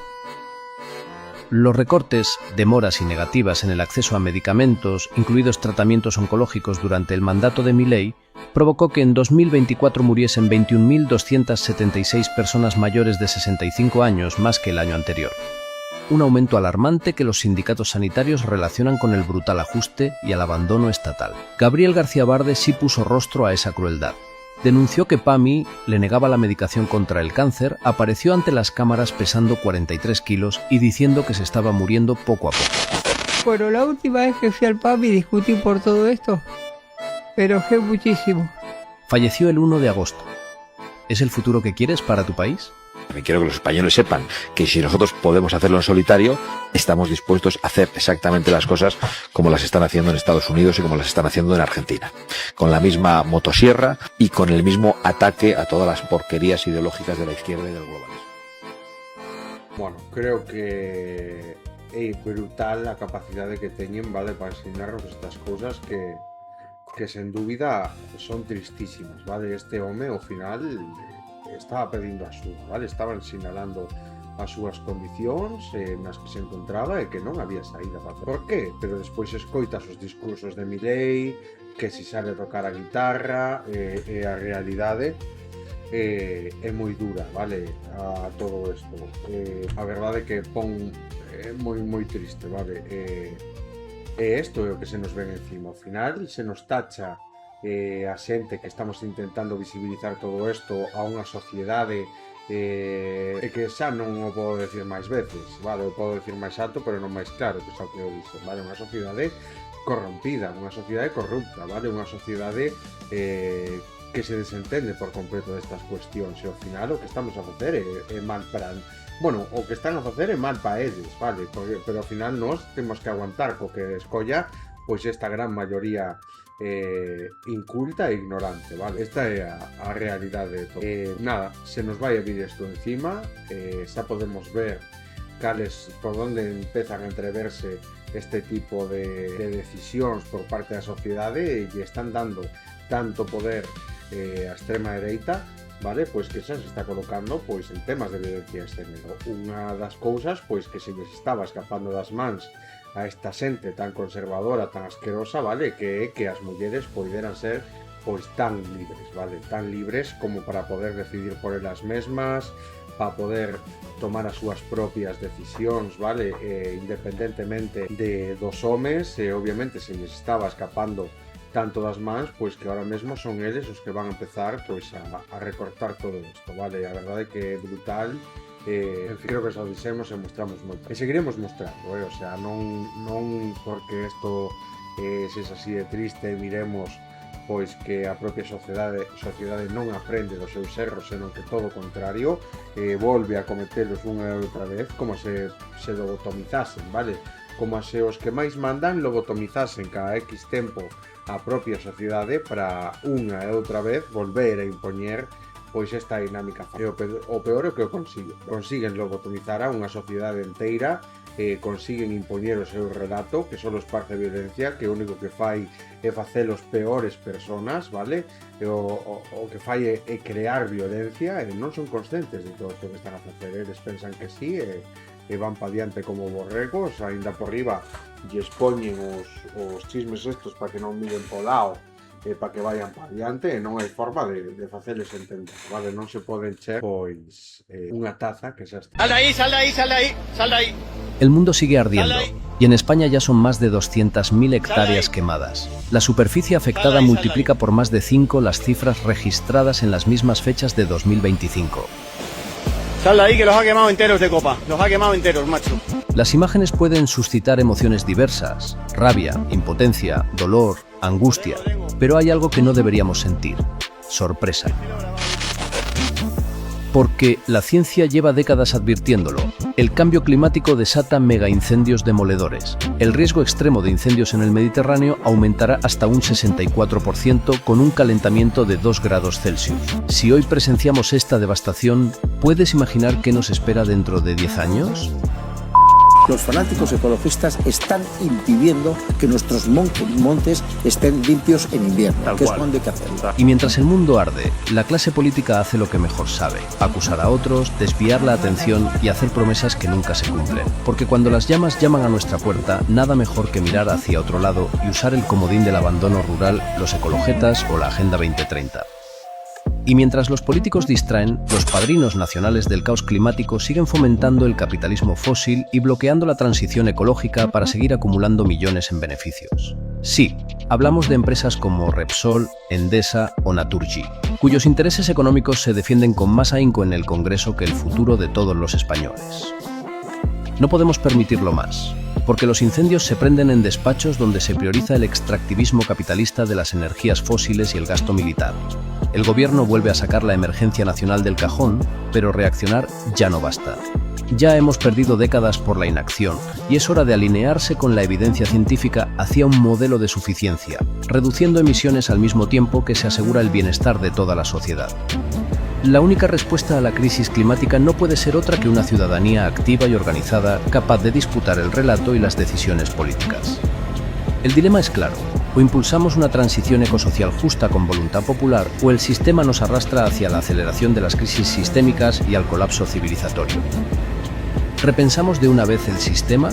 Los recortes, demoras y negativas en el acceso a medicamentos, incluidos tratamientos oncológicos durante el mandato de Milei, provocó que en 2024 muriesen 21.276 personas mayores de 65 años, más que el año anterior. Un aumento alarmante que los sindicatos sanitarios relacionan con el brutal ajuste y el abandono estatal. Gabriel García Berde sí puso rostro a esa crueldad. Denunció que PAMI le negaba la medicación contra el cáncer, apareció ante las cámaras pesando 43 kilos y diciendo que se estaba muriendo poco a poco. Bueno, la última vez que fui al PAMI discutí por todo esto. Me enojé muchísimo. Falleció el 1 de agosto. ¿Es el futuro que quieres para tu país? Quiero que los españoles sepan que si nosotros podemos hacerlo en solitario, estamos dispuestos a hacer exactamente las cosas como las están haciendo en Estados Unidos y como las están haciendo en Argentina. Con la misma motosierra y con el mismo ataque a todas las porquerías ideológicas de la izquierda y del globalismo. Bueno, creo que é brutal a capacidade que teñen, vale, para ensinarnos estas cousas que sen dúbida son tristísimas, vale? Este home ao final estaba pedindo axuda, vale? Estaban sinalando as súas condicións nas que se encontraba e que non había saída para facer. Por qué? Pero despois escoitas os discursos de Milei, que si sale a tocar a guitarra, e a realidade é moi dura, vale? A todo isto. A verdade é que pon moi triste, vale? E isto é o que se nos ven encima. Ao final se nos tacha a xente que estamos intentando visibilizar todo isto a unha sociedade e que xa non o podo decir máis veces, vale? O podo decir máis alto pero non máis claro, que xa o que eu dixo, vale? Unha sociedade corrompida, unha sociedade corrupta, vale? Unha sociedade que se desentende por completo destas cuestións e ao final o que estamos a facer é mal para... Bueno, o que están a facer é mal para eles, vale? Pero ao final nós temos que aguantar co que escolla pois esta gran maioría inculta e ignorante, vale? Esta é a realidade de todo. Nada, se nos vai a vir isto encima, xa podemos ver por onde empezan a entreverse este tipo de decisións por parte da sociedade e están dando tanto poder a extrema dereita, vale? Pois que xa se está colocando pois en temas de violencia de xénero. Unha das cousas pois que se lles estaba escapando das mans a esta xente tan conservadora, tan asquerosa, vale? Que é que as mulleres poideran ser pois tan libres, vale? Tan libres como para poder decidir por elas mesmas, para poder tomar as súas propias decisións, vale? Independentemente dos homes, e obviamente se lles estaba escapando tanto das mans, pois que ahora mesmo son eles os que van a empezar pois a recortar todo isto, vale? A verdade é que é brutal. En fin, creo que xa o dixemos e mostramos moito. E seguiremos mostrando, o sea, non porque isto sexa así de triste e miremos pois que a propia sociedade non aprende dos seus erros, senón que todo o contrario, volve a cometelos unha e outra vez como se lobotomizasen, vale? como se os que máis mandan lobotomizasen cada X tempo a propia sociedade para unha e outra vez volver a impoñer pois esta dinámica. E o peor é que o consiguen lobotomizar a unha sociedade inteira, consiguen impoñer o seu relato, que só esparce violencia, que o único que fai é facelos peores personas, vale? E o que fai é crear violencia, e non son conscientes de todo isto que están a facer. Eles pensan que sí, e van pa diante como borregos, aínda por riba lles poñen os chismes estos para que non miren po lado, para que vayan para diante, e non hai forma de facerles entender, vale? Non se pode encher, pois, unha taza que xa está. ¡Sal de ahí, sal de ahí, sal de ahí, sal de ahí! El mundo sigue ardiendo, y en España ya son más de 200.000 hectáreas quemadas. La superficie afectada multiplica por más de 5 las cifras registradas en las mismas fechas de 2025. Sal de ahí, que los ha quemado enteros de copa, los ha quemado enteros, macho. Las imágenes pueden suscitar emociones diversas: rabia, impotencia, dolor, angustia, pero hay algo que no deberíamos sentir: sorpresa. Porque la ciencia lleva décadas advirtiéndolo. El cambio climático desata megaincendios demoledores. El riesgo extremo de incendios en el Mediterráneo aumentará hasta un 64% con un calentamiento de 2 grados Celsius. Si hoy presenciamos esta devastación, ¿puedes imaginar qué nos espera dentro de 10 años? Los fanáticos ecologistas están impidiendo que nuestros montes estén limpios en invierno, que es cuando hay que hacerlo. Y mientras el mundo arde, la clase política hace lo que mejor sabe: acusar a otros, desviar la atención y hacer promesas que nunca se cumplen. Porque cuando las llamas llaman a nuestra puerta, nada mejor que mirar hacia otro lado y usar el comodín del abandono rural, los ecologetas o la Agenda 2030. Y mientras los políticos distraen, los padrinos nacionales del caos climático siguen fomentando el capitalismo fósil y bloqueando la transición ecológica para seguir acumulando millones en beneficios. Sí, hablamos de empresas como Repsol, Endesa o Naturgy, cuyos intereses económicos se defienden con más ahínco en el Congreso que el futuro de todos los españoles. No podemos permitirlo más, porque los incendios se prenden en despachos donde se prioriza el extractivismo capitalista de las energías fósiles y el gasto militar. El gobierno vuelve a sacar la emergencia nacional del cajón, pero reaccionar ya no basta. Ya hemos perdido décadas por la inacción, y es hora de alinearse con la evidencia científica hacia un modelo de suficiencia, reduciendo emisiones al mismo tiempo que se asegura el bienestar de toda la sociedad. La única respuesta a la crisis climática no puede ser otra que una ciudadanía activa y organizada, capaz de disputar el relato y las decisiones políticas. El dilema es claro: o impulsamos una transición ecosocial justa con voluntad popular, o el sistema nos arrastra hacia la aceleración de las crisis sistémicas y al colapso civilizatorio. ¿Repensamos de una vez el sistema?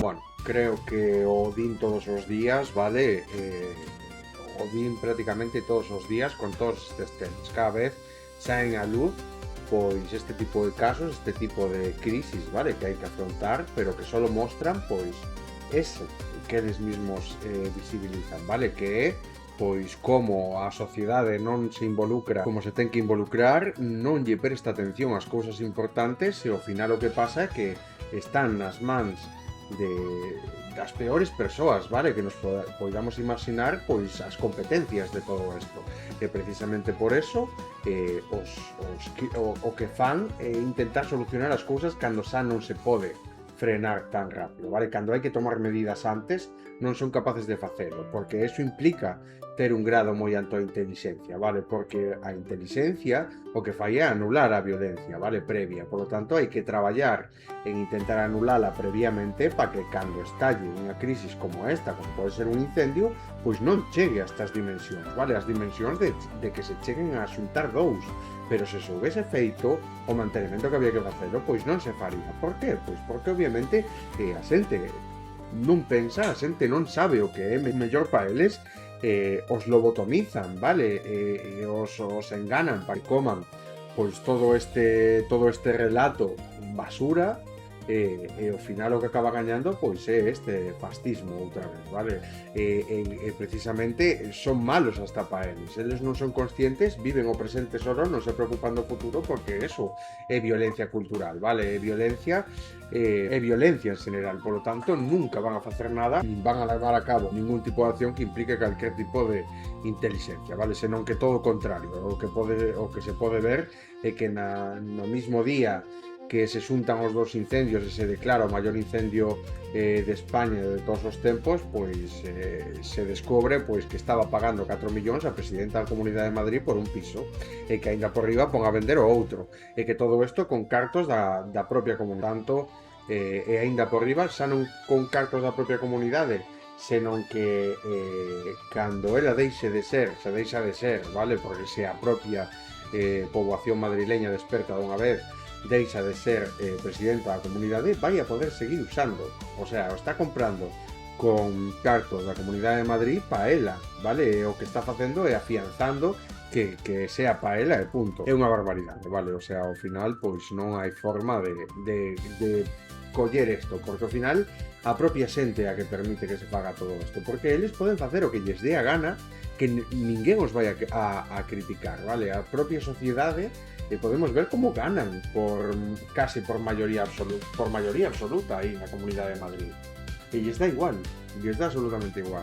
Bueno, creo que o din todos os días, vale? O din prácticamente todos os días con todos estes temas. Cada vez saen a luz pois este tipo de casos, este tipo de crisis, vale, que hai que afrontar, pero que só mostran pois ese que eles mesmos visibilizan, vale, que é pois como a sociedade non se involucra como se ten que involucrar, non lle presta atención ás cousas importantes, e ao final o que pasa é que están nas mans das peores persoas, vale, que nos podamos imaginar pois as competencias de todo isto. E precisamente por eso o que fan é intentar solucionar as cousas cando xa non se pode frenar tan rápido, vale? Cando hai que tomar medidas antes, non son capaces de facelo, porque eso implica ter un grado moi alto de inteligencia, vale? Porque a inteligencia o que fai é anular a violencia, vale? Previa, por lo tanto hai que traballar en intentar anulala previamente para que cando estalle unha crisis como esta, como pode ser un incendio, pois non chegue a estas dimensións, vale? As dimensións de que se cheguen a xuntar dous, pero se houvese feito o mantenimento que había que facelo, pois non se faría. Por qué? Pois porque obviamente a xente non pensa, a xente non sabe o que é mellor para eles, os lobotomizan, vale? Os enganan para que coman pois todo este relato basura, e ao final o que acaba gañando pois é este fascismo outra vez, vale? Precisamente son malos hasta para eles non son conscientes, viven o presente solo, non se preocupan do futuro, porque eso é violencia cultural, vale? É violencia en general, por lo tanto nunca van a facer nada, nin van a levar a cabo ningún tipo de acción que implique calquer tipo de inteligencia, vale? Senón que todo o contrario, o que se pode ver é que no mismo día que se xuntan os dos incendios e se declara o maior incendio de España de todos os tempos, pois se descobre pois que estaba pagando 4 millóns a presidenta da Comunidade de Madrid por un piso e que aínda por riba pon a vender o outro e que todo isto con cartos da propia comunidade. Tanto, e aínda por riba xa non con cartos da propia comunidade, senón que cando ela deixa de ser, vale, porque se a propia poboación madrileña desperta dunha vez, deixa de ser presidenta da comunidade, vai a poder seguir usando, o sea, o está comprando con cartos da Comunidade de Madrid pa ela, vale, o que está facendo é afianzando que sea pa ela e punto. É unha barbaridade, vale, o sea, ao final pois non hai forma de coller isto, porque ao final a propia xente é a que permite que se faga todo isto, porque eles poden facer o que lles dé a gana, que ninguén os vai a criticar, vale, a propia sociedade. E podemos ver como ganan casi por mayoría absoluta aí na Comunidade de Madrid. E lles dá igual, lles dá absolutamente igual.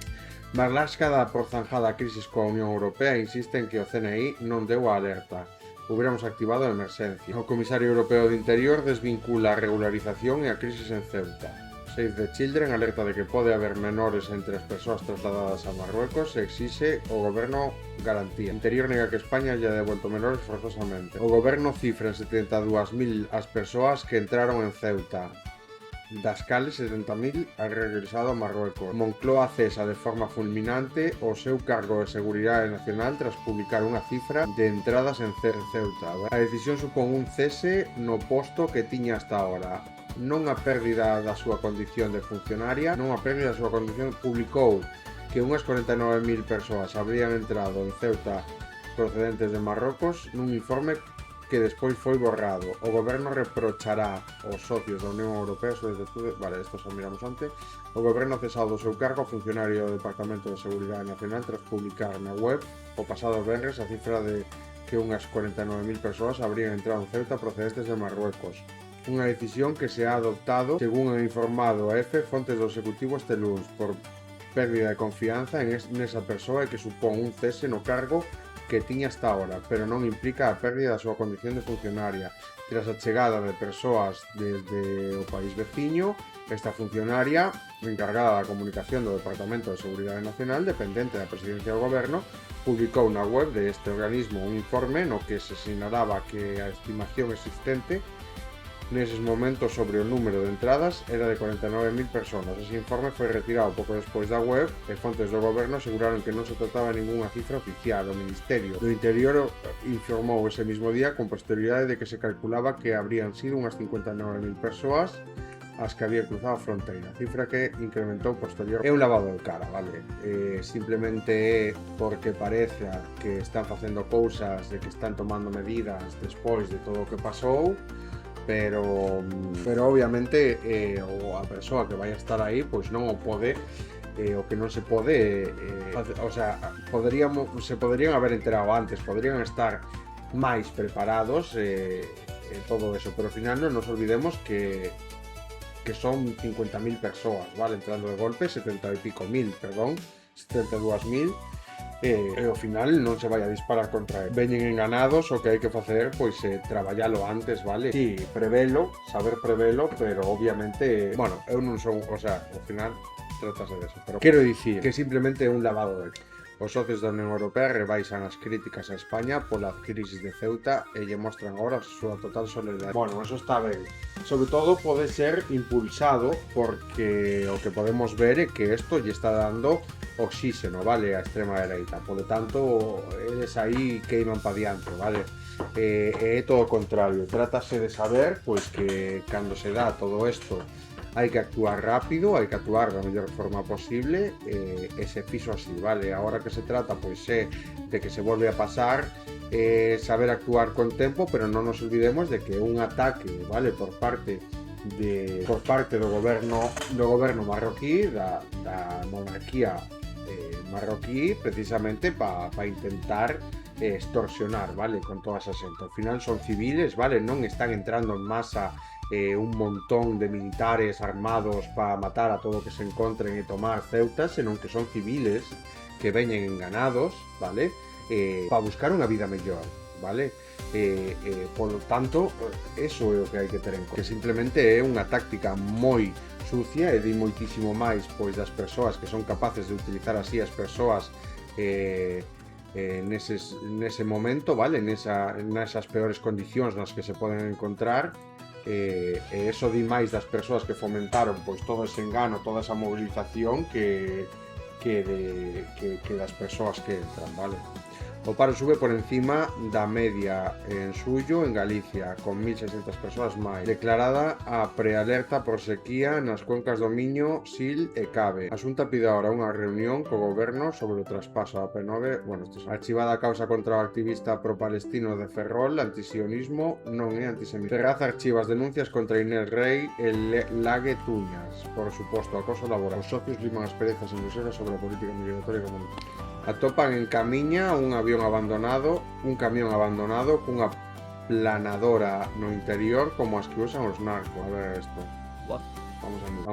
Marlaska dá por zanjada a crisis coa Unión Europea e insiste en que o CNI non deu a alerta. Hubiéramos activado a emerxencia. O Comisario Europeo de Interior desvincula a regularización e a crisis en Ceuta. Save the Children alerta de que pode haber menores entre as persoas trasladadas a Marruecos e exixe o goberno garantía. Interior nega que España lle ha devuelto menores forzosamente. O goberno cifra en 72.000 as persoas que entraron en Ceuta, das cales 70.000 han regresado a Marruecos. Moncloa cesa de forma fulminante o seu cargo de Seguridade Nacional tras publicar unha cifra de entradas en Ceuta. A decisión supón un cese no posto que tiña hasta ahora. Non a pérdida da súa condición de funcionaria, publicou que unhas 49.000 persoas habrían entrado en Ceuta procedentes de Marrocos nun informe que despois foi borrado. O goberno reprochará aos socios da Unión Europea isto xa miramos antes. O goberno cesado do seu cargo ao funcionario do Departamento de Seguridade Nacional tras publicar na web o pasado venres a cifra de que unhas 49.000 persoas habrían entrado en Ceuta procedentes de Marruecos. Unha decisión que se ha adoptado, según han informado a EFE, fontes do Executivo este lunes, por pérdida de confianza nesa persoa e que supón un cese no cargo que tiña hasta ahora, pero non implica a pérdida da súa condición de funcionaria. Tras a chegada de persoas desde o país veciño, esta funcionaria, encargada da comunicación do Departamento de Seguridade Nacional, dependente da Presidencia do Goberno, publicou na web de este organismo un informe no que se sinalaba que a estimación existente neses momentos sobre o número de entradas era de 49.000 personas. Ese informe foi retirado pouco despois da web e fontes do goberno aseguraron que non se trataba de ninguna cifra oficial. O Ministerio do Interior informou ese mismo día con posterioridade de que se calculaba que habrían sido unhas 59.000 persoas as que habían cruzado a fronteira, cifra que incrementou posterior. É un lavado de cara, vale? Simplemente é porque parece que están facendo cousas e que están tomando medidas despois de todo o que pasou, pero obviamente a persoa que vai a estar aí pois non o pode, o que non se pode o sea, se poderían haber enterado antes, poderían estar máis preparados todo eso, pero ao final non nos olvidemos que son 50.000 persoas, vale, entrando de golpe, 72.000, e ao final non se vai a disparar contra ele. Veñen enganados, o que hai que facer pois é traballalo antes, vale? Si, saber prevelo, pero obviamente, bueno, eu non son, o sea, ao final tratase de eso, pero quero dicir que simplemente é un lavado de cara. Os socios da Unión Europea rebaixan as críticas a España pola crisis de Ceuta e lle mostran agora a súa total solidaridade. Bueno, eso está ben. Sobre todo pode ser impulsado porque o que podemos ver é que isto lle está dando oxígeno, vale, a extrema dereita. Por lo tanto, eles aí queiman pa diante, vale? É todo o contrario. Trátase de saber pois que cando se dá todo isto hai que actuar rápido, hai que actuar da mellor forma posible e se fixo así, vale? Agora que se trata pois é de que se volve a pasar, saber actuar con tempo, pero non nos olvidemos de que un ataque, vale, por parte do goberno marroquí, da monarquía marroquí, precisamente para intentar extorsionar, vale, con toda esa xente. Ao final son civiles, vale, non están entrando en masa un montón de militares armados para matar a todo o que se encontren e tomar Ceuta, senón que son civiles que veñen enganados, vale, para buscar unha vida mellor, vale. Polo tanto, eso é o que hai que ter en conta, que simplemente é unha táctica moi sucia e di moitísimo máis pois das persoas que son capaces de utilizar así as persoas nese momento, vale? Nesas peores condicións nas que se poden encontrar, e eso di máis das persoas que fomentaron pois todo ese engano, toda esa movilización que das persoas que entran, vale? O paro sube por encima da media en suyo en Galicia, con 1.600 persoas máis. Declarada a prealerta por sequía nas cuencas do Miño, Sil e Cabe. A Xunta pide agora unha reunión co goberno sobre o traspaso a P9. Archivada a causa contra o activista pro-palestino de Ferrol, antisionismo non é antisemitismo. Ferraz archiva as denuncias contra Inés Rey e Lague Tuñas, por suposto acoso laboral. Os socios liman as perezas en Bruselas sobre a política migratoria comunitaria. Atopan en Camiña un camión abandonado cunha planadora no interior como as que usan os narcos. A ver isto.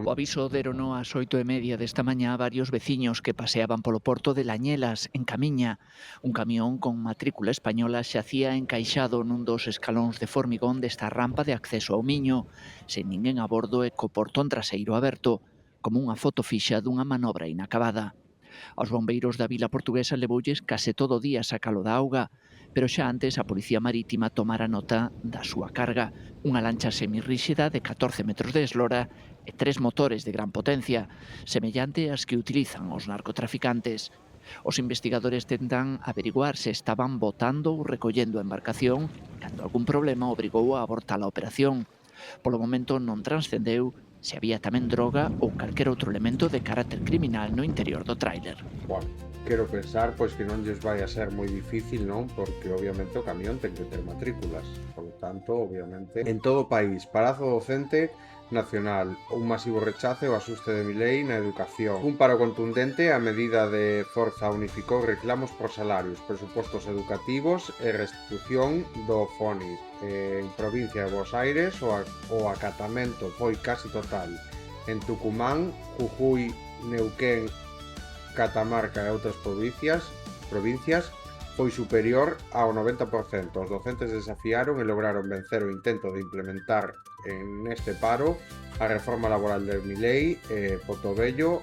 O aviso derono ás 8:30 desta mañá a varios veciños que paseaban polo porto de Lañelas, en Camiña. Un camión con matrícula española xacía encaixado nun dos escalóns de formigón desta rampa de acceso ao Miño, sen ninguén a bordo e co portón traseiro aberto, como unha foto fixa dunha manobra inacabada. Aos bombeiros da vila portuguesa levoulles case todo o día sacalo da auga, pero xa antes a Policía Marítima tomara nota da súa carga, unha lancha semirríxida de 14 metros de eslora e 3 motores de gran potencia, semellante ás que utilizan os narcotraficantes. Os investigadores tentan averiguar se estaban botando ou recollendo a embarcación cando algún problema obrigou a abortar a operación. Polo momento non transcendeu se había tamén droga ou calquer outro elemento de carácter criminal no interior do tráiler. Bueno, quero pensar pois que non lles vai a ser moi difícil, non? Porque obviamente o camión ten que ter matrículas. Por lo tanto, obviamente, en todo o país, parazo docente nacional, un masivo rechace ao asuste de Milei na educación, un paro contundente a medida de Forza unificou reclamos por salarios, presupostos educativos e restitución do FONI. En provincia de Buenos Aires o acatamento foi casi total. En Tucumán, Jujuy, Neuquén, Catamarca e outras provincias foi superior ao 90%. Os docentes desafiaron e lograron vencer o intento de implementar neste paro a reforma laboral de Milei e Portobello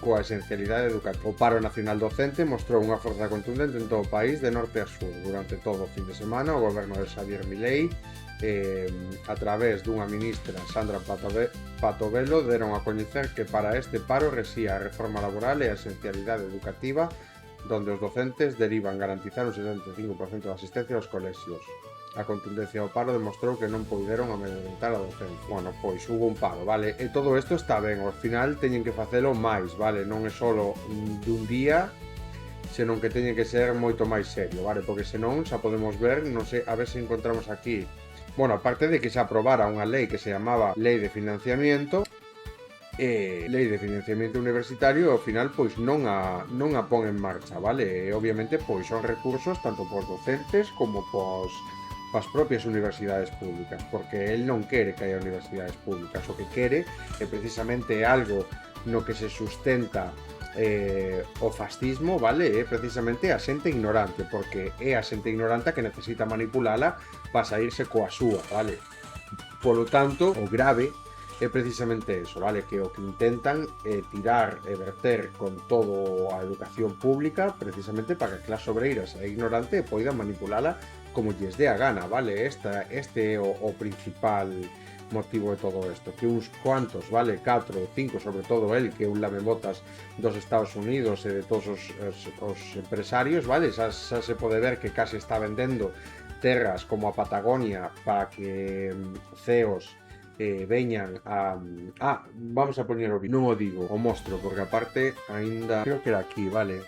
coa esencialidade educativa. O paro nacional docente mostrou unha forza contundente en todo o país de norte a sur. Durante todo o fin de semana, o goberno de Xavier Milei, a través dunha ministra, Sandra Patovelo, deron a coñecer que para este paro resía a reforma laboral e a esencialidade educativa, donde os docentes derivan garantizar un 75% de asistencia aos colexios. A contundencia do paro demostrou que non poideron amedrentar a docencia. Bueno, pois hubo un paro, vale? E todo isto está ben, ao final teñen que facelo máis, vale? Non é solo dun día, senón que teñen que ser moito máis serio, vale? Porque senón xa podemos ver, non sei, a ver se encontramos aquí. Bueno, aparte de que se aprobara unha lei que se chamaba Lei de Financiamiento, Lei de Financiamiento Universitario, ao final pois non a pon en marcha, vale? E obviamente pois son recursos tanto pos docentes como pas propias universidades públicas, porque el non quere que haya universidades públicas, o que quere é precisamente algo no que se sustenta o fascismo, vale? É precisamente a xente ignorante, porque é a xente ignorante que necesita manipulala para saírse coa súa, vale? Polo tanto, o grave é precisamente eso, vale? Que o que intentan é tirar e verter con todo a educación pública precisamente para que a clase obreira sea ignorante e poida manipulala como lles dé a gana, vale? Este é o principal motivo de todo isto, que uns cuantos, vale, 4 ou 5, sobre todo el, que é un lamebotas dos Estados Unidos e de todos os empresarios, vale? Xa se pode ver que case está vendendo terras como a Patagonia para que CEOs veñan a... vamos a poñer o vídeo, non o digo, o mostro, porque aparte ainda creo que era aquí, vale.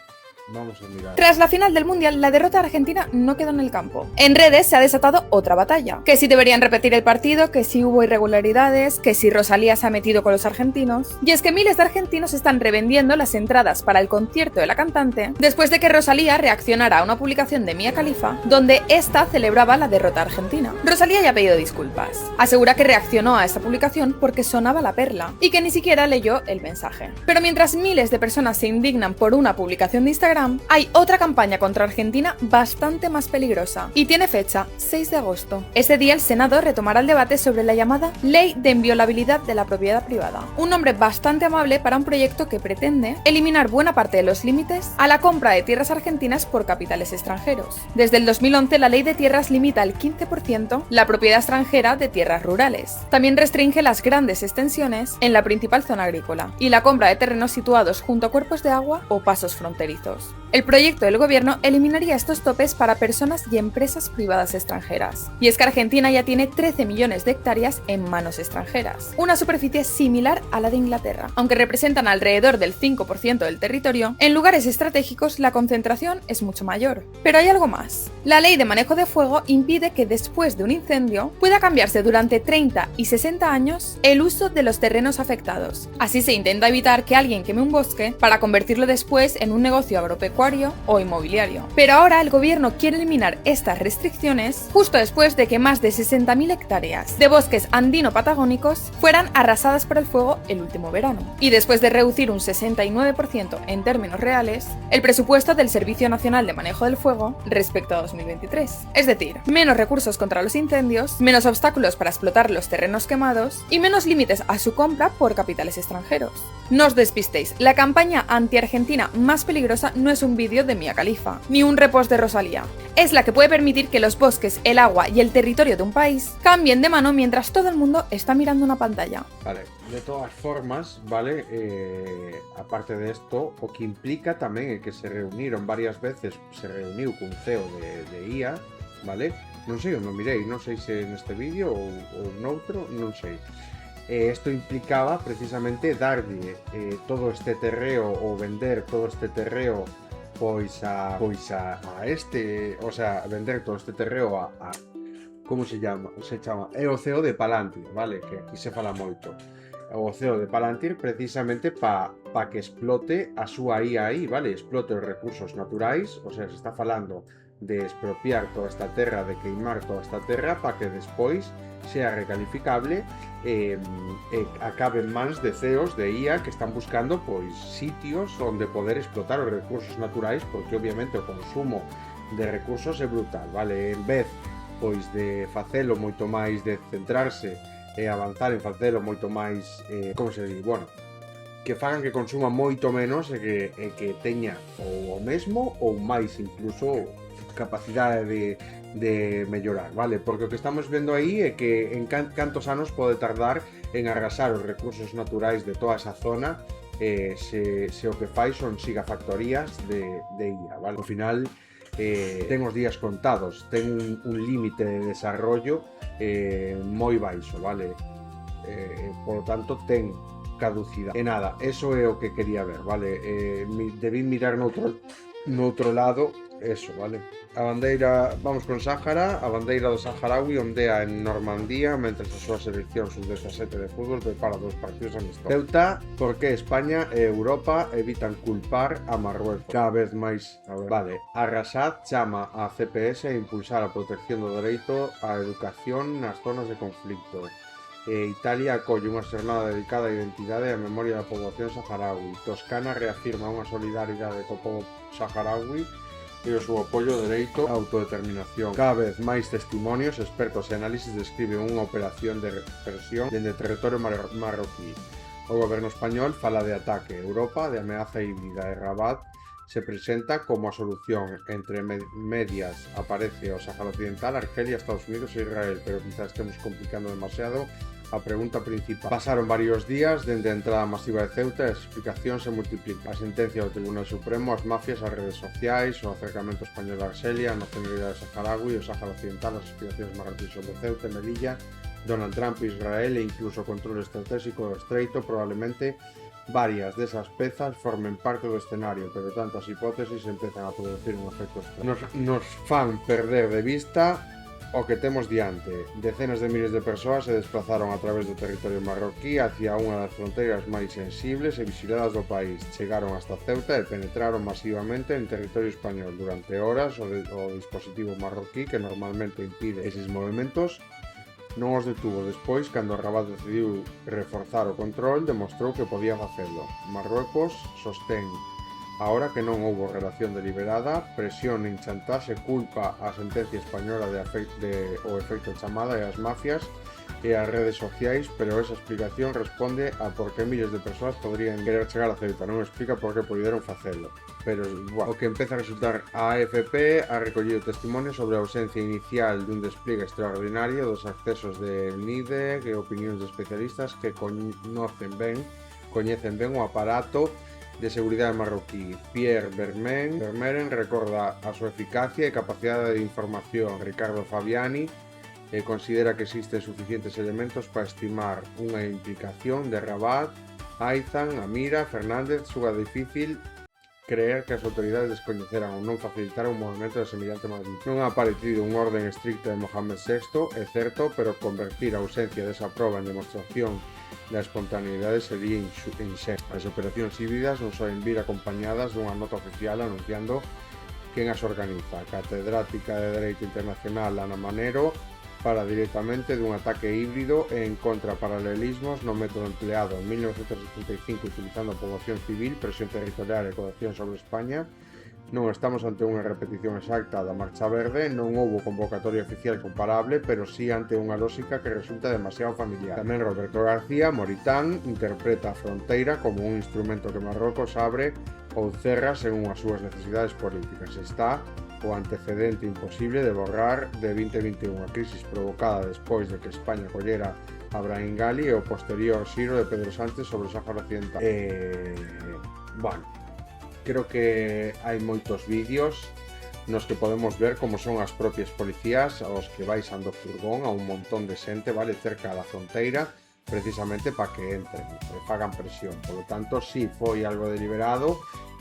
Vamos a mirar. Tras la final del Mundial, la derrota argentina no quedó en el campo. En redes se ha desatado otra batalla. Que si deberían repetir el partido, que si hubo irregularidades, que si Rosalía se ha metido con los argentinos. Y es que miles de argentinos están revendiendo las entradas para el concierto de la cantante después de que Rosalía reaccionara a una publicación de Mia Khalifa donde esta celebraba la derrota argentina. Rosalía ya ha pedido disculpas. Asegura que reaccionó a esta publicación porque sonaba la perla y que ni siquiera leyó el mensaje. Pero mientras miles de personas se indignan por una publicación de Instagram, Instagram, hay otra campaña contra Argentina bastante más peligrosa y tiene fecha 6 de agosto. Ese día el Senado retomará el debate sobre la llamada Ley de Inviolabilidad de la Propiedad Privada, un nombre bastante amable para un proyecto que pretende eliminar buena parte de los límites a la compra de tierras argentinas por capitales extranjeros. Desde el 2011 la Ley de Tierras limita al 15% la propiedad extranjera de tierras rurales. También restringe las grandes extensiones en la principal zona agrícola y la compra de terrenos situados junto a cuerpos de agua o pasos fronterizos. El proyecto del gobierno eliminaría estos topes para personas y empresas privadas extranjeras. Y es que Argentina ya tiene 13 millones de hectáreas en manos extranjeras, una superficie similar a la de Inglaterra. Aunque representan alrededor del 5% del territorio, en lugares estratégicos la concentración es mucho mayor. Pero hay algo más. La ley de manejo de fuego impide que después de un incendio pueda cambiarse durante 30 y 60 años el uso de los terrenos afectados. Así se intenta evitar que alguien queme un bosque para convertirlo después en un negocio agropecuario o inmobiliario. Pero ahora el gobierno quiere eliminar estas restricciones justo después de que más de 60.000 hectáreas de bosques andino-patagónicos fueran arrasadas por el fuego el último verano. Y después de reducir un 69% en términos reales el presupuesto del Servicio Nacional de Manejo del Fuego respecto a 2023. Es decir, menos recursos contra los incendios, menos obstáculos para explotar los terrenos quemados y menos límites a su compra por capitales extranjeros. No os despistéis, la campaña anti-argentina más peligrosa no es un vídeo de Mia Khalifa, ni un repost de Rosalía. Es la que puede permitir que los bosques, el agua y el territorio de un país cambien de mano mientras todo el mundo está mirando una pantalla. Vale, de todas formas, vale, aparte de esto, o que implica también que se reuniron varias veces, se reunió con CEO de IA, vale, non sei onde mirei, non sei se neste vídeo ou noutro, non sei. Esto implicaba precisamente darlle todo este terreo ou vender todo este terreo pois a este, o sea, vender todo este terreo a como se chama? É o CEO de Palantir, vale, que aquí se fala moito. O CEO de Palantir precisamente pa que explote a súa IA aí, vale, explote os recursos naturais, o sea, se está falando de expropiar toda esta terra, de queimar toda esta terra para que despois sea recalificable acabe en mans de CEOs de IA que están buscando pois sitios onde poder explotar os recursos naturais, porque obviamente o consumo de recursos é brutal, vale, en vez pois de facelo moito máis, de centrarse e avanzar en facelo moito máis, como se di, bueno, que fagan que consuma moito menos e que teña ou o mesmo ou máis incluso capacidade de mellorar, vale? Porque o que estamos vendo aí é que en cantos anos pode tardar en arrasar os recursos naturais de toda esa zona se o que fai son gigafactorías de IA, vale? Ao final ten os días contados, ten un límite de desarrollo moi baixo, vale? Por lo tanto ten caducidade. E nada, eso é o que quería ver, vale? Debí mirar noutro lado, eso, vale? A bandeira, vamos con Sáhara, a bandeira do saharaui ondea en Normandía mentres a súa selección sub-17 de fútbol prepara dos partidos amistosos. Ceuta, porque España e Europa evitan culpar a Marruecos. Cada vez máis, vale, Arrasad chama a CPS a impulsar a protección do dereito á educación nas zonas de conflicto. Italia acolle unha xornada dedicada á identidade e á memoria da poboación saharaui. Toscana reafirma unha solidaridade co pobo saharaui e o seu apoio ao dereito á autodeterminación. Cada vez máis testimonios, expertos e análisis describen unha operación de represión dende territorio marroquí. O goberno español fala de ataque. Europa, de ameaza híbrida, e Rabat se presenta como a solución. Entre medias aparece o Sáhara Occidental, Argelia, Estados Unidos e Israel, pero quizás estemos complicando demasiado a pregunta principal. Pasaron varios días dende a entrada masiva de Ceuta e as explicacións se multiplican. A sentencia do Tribunal Supremo, as mafias, as redes sociais, o acercamento español a Argelia, a nacionalidade saharaui, o Sáhara Occidental, as aspiracións marroquíes sobre Ceuta e Melilla, Donald Trump, Israel e incluso o control estratégico do estreito, probablemente varias desas pezas formen parte do escenario, pero tantas hipótesis empezan a producir un efecto extraño. Nos fan perder de vista o que temos diante. Decenas de miles de persoas se desplazaron a través do territorio marroquí hacia unha das fronteiras máis sensibles e vixiladas do país. Chegaron hasta Ceuta e penetraron masivamente en territorio español. Durante horas o dispositivo marroquí, que normalmente impide eses movimentos, non os detuvo. Despois, cando Rabat decidiu reforzar o control, demostrou que podía facelo. Marruecos sostén Ahora que non houbo relación deliberada, presión nin chantaxe culpa a sentencia española o efecto chamada e as mafias e as redes sociais, pero esa explicación responde a por que miles de persoas podrían querer chegar a Ceuta, non explica por que puderon facelo. Pero, bueno, o que empeza a resultar a AFP ha recollido testimonios sobre a ausencia inicial dun despliegue extraordinario dos accesos de NIDE e opinións de especialistas que coñecen ben o aparato de seguridade marroquí. Pierre Vermeren recorda a súa eficacia e capacidade de información. Ricardo Fabiani considera que existen suficientes elementos para estimar unha implicación de Rabat, Aizan, Amira, Fernández. Suga difícil creer que as autoridades descoñeceran ou non facilitaran un movimento de semellante magnitud. Non ha aparecido un orden estricto de Mohamed VI, é certo, pero convertir a ausencia desa proba en demostración da espontaneidade sería inxesto. As operacións híbridas non soen vir acompañadas dunha nota oficial anunciando quen as organiza. A catedrática de Dereito Internacional Ana Manero fala directamente dun ataque híbrido e en contra paralelismos no método empleado en 1975 utilizando a poboación civil, presión territorial e coacción sobre España. Non estamos ante unha repetición exacta da Marcha Verde, non houbo convocatoria oficial comparable, pero sí ante unha lógica que resulta demasiado familiar. Tamén Roberto García Moritán interpreta a fronteira como un instrumento que Marrocos abre ou cerra según as súas necesidades políticas. Está o antecedente imposible de borrar de 2021, a crisis provocada despois de que España collera a Brahim Ghali e o posterior xiro de Pedro Sánchez sobre o Sáhara Occidental. Bueno, creo que hai moitos vídeos nos que podemos ver como son as propias policías aos que baixan do furgón a un montón de xente, vale, cerca da fronteira, precisamente para que entren e fagan presión. Por lo tanto, sí, foi algo deliberado.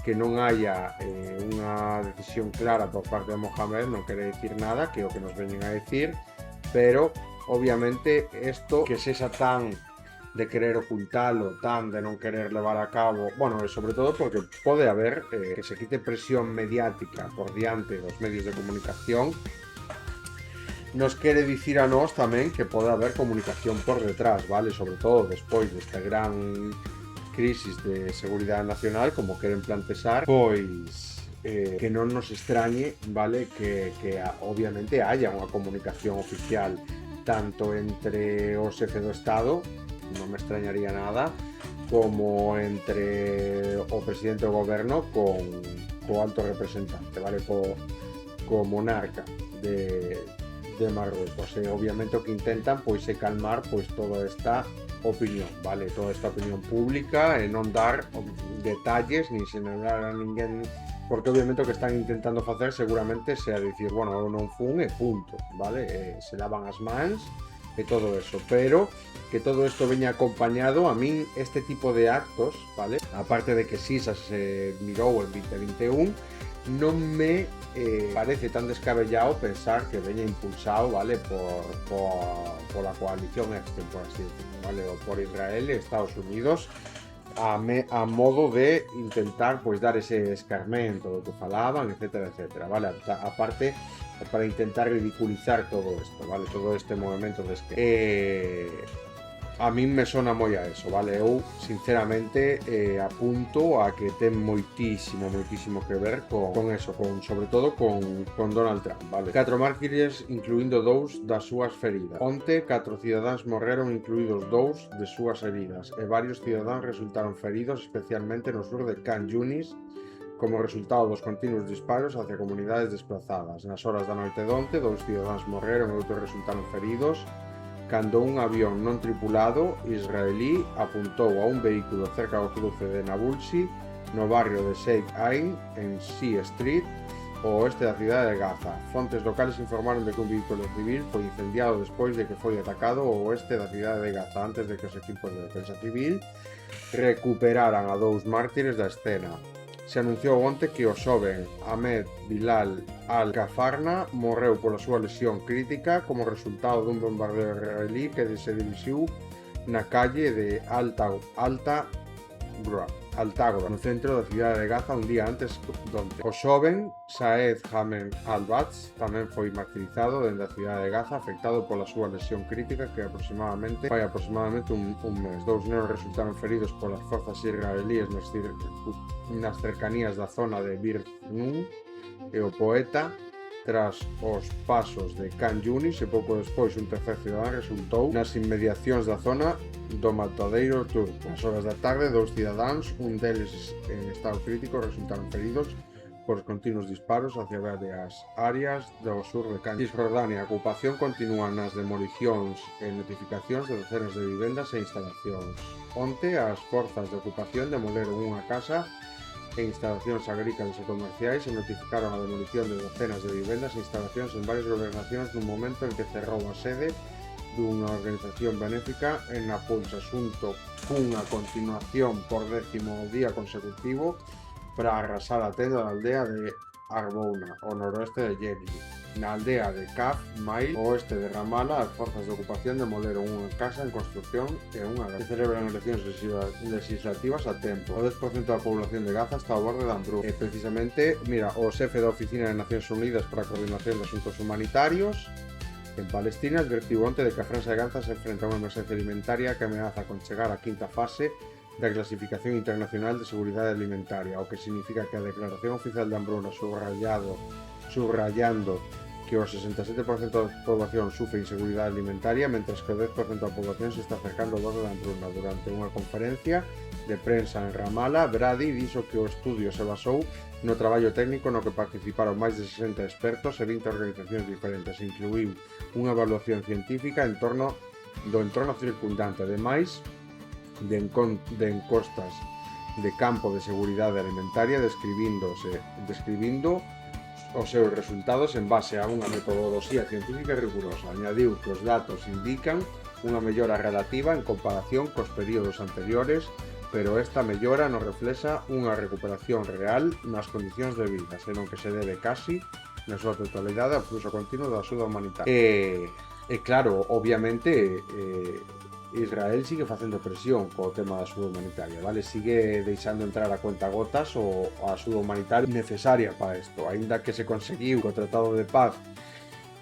Que non haya unha decisión clara por parte de Mohamed non quere dicir nada, que é o que nos veñen a decir, pero obviamente isto que sexa tan de querer ocultalo, tan de non querer levar a cabo, bueno, e sobre todo porque pode haber que se quite presión mediática por diante dos medios de comunicación, nos quere dicir a nós tamén que pode haber comunicación por detrás, vale, sobre todo despois desta gran crisis de seguridade nacional, como queren plantexar, pois que non nos extrañe, vale, que obviamente haya unha comunicación oficial tanto entre o xefe do Estado, non me extrañaría nada, como entre o presidente do goberno co alto representante, vale, co monarca de Marruecos. E obviamente o que intentan pois é calmar pois toda esta opinión, vale, toda esta opinión pública e non dar detalles nin señalar a ninguén, porque obviamente o que están intentando facer seguramente sea dicir, bueno, eu non fun e punto, vale, se lavan as mans e todo eso, pero que todo isto veña acompañado. A min este tipo de actos, vale, aparte de que si se mirou en 2021, non me parece tan descabellado pensar que veña impulsado, vale, por la coalición este, por así decirlo, vale, o por Israel e Estados Unidos a modo de intentar pois dar ese escarmento do que falaban, etcétera, etcétera, vale, aparte para intentar ridiculizar todo isto, vale, todo este movimento de a min me sona moi a eso, vale, eu sinceramente apunto a que ten moitísimo que ver con eso, sobre todo con Donald Trump, vale. 4 mártires, incluindo 2 das súas feridas. Onte, 4 cidadáns morreron, incluídos 2 de súas heridas, e varios cidadáns resultaron feridos, especialmente no sur de Khan Yunis, como resultado dos continuos disparos hacia comunidades desplazadas. Nas horas da noite de onte, 2 cidadáns morreron e outros resultaron feridos cando un avión non tripulado israelí apuntou a un vehículo cerca do cruce de Nabulsi no barrio de Sheikh Ain en Sea Street, ao oeste da cidade de Gaza. Fontes locales informaron de que un vehículo civil foi incendiado despois de que foi atacado ao oeste da cidade de Gaza, antes de que os equipos de defensa civil recuperaran a 2 mártires da escena. Se anunciou onte que o xoven Ahmed Bilal Al-Kafarna morreu pola súa lesión crítica como resultado dun bombardeo israelí que se dirixiu na calle de Alta Altágora, no centro da cidade de Gaza un día antes donde o xoven Saed Hamed al-Batz tamén foi martirizado dende a cidade de Gaza afectado pola súa lesión crítica que aproximadamente un mes. 2 nenos resultaron feridos polas forzas israelíes nas cercanías da zona de Bir Nun e o poeta tras os pasos de Khan Yunis e pouco despois un tercer cidadán resultou nas inmediacións da zona do matadeiro turco. Nas horas da tarde, 2 cidadáns, un deles en estado crítico, resultaron feridos por continuos disparos hacia varias áreas do sur de Khan. Cisjordania, a ocupación continúa nas demolicións e notificacións de docenas de vivendas e instalacións. Onte, as forzas de ocupación demoleron unha casa e instalacións agrícolas e comerciais e notificaron a demolición de docenas de vivendas e instalacións en varias gobernacións nun momento en que cerrou a sede dunha organización benéfica en Napulsa, asunto cunha continuación por 10º día consecutivo para arrasar a tenda da aldea de Arbouna, ao noroeste de Jenin. Na aldea de Kaf Mail, ao oeste de Ramallah, as forzas de ocupación demoleron unha casa en construcción e unha se celebran eleccións legislativas a tempo. O 10% da población de Gaza está ao borde da hambruna. E precisamente, mira, o xefe da Oficina de Nacións Unidas para a Coordinación de Asuntos Humanitarios en Palestina advertiu onte de que a Franja de Gaza se enfrenta a unha emerxencia alimentaria que ameaza con chegar á quinta fase da Clasificación Internacional de Seguridade Alimentaria, o que significa que a Declaración Oficial de Hambruna subrayando que o 67% da población sufre inseguridade alimentaria, mentras que o 10% da población se está acercando ao borde da hambruna. Durante unha conferencia de prensa en Ramallah, Brady dixo que o estudio se basou no traballo técnico no que participaron máis de 60 expertos e 20 organizacións diferentes. Incluíu unha evaluación científica do entorno circundante, ademais de encostas de campo de seguridade alimentaria describindo os seus resultados en base a unha metodoloxía científica rigurosa. Añadiu que os datos indican unha mellora relativa en comparación cos períodos anteriores, pero esta mellora non reflexa unha recuperación real nas condicións de vida, senón que se debe casi na súa totalidade ao fluxo continuo da axuda humanitaria. E claro, obviamente, Israel sigue facendo presión co tema da axuda humanitaria, vale? Sigue deixando entrar a cuentagotas a axuda humanitaria necesaria para isto, aínda que se conseguiu co Tratado de Paz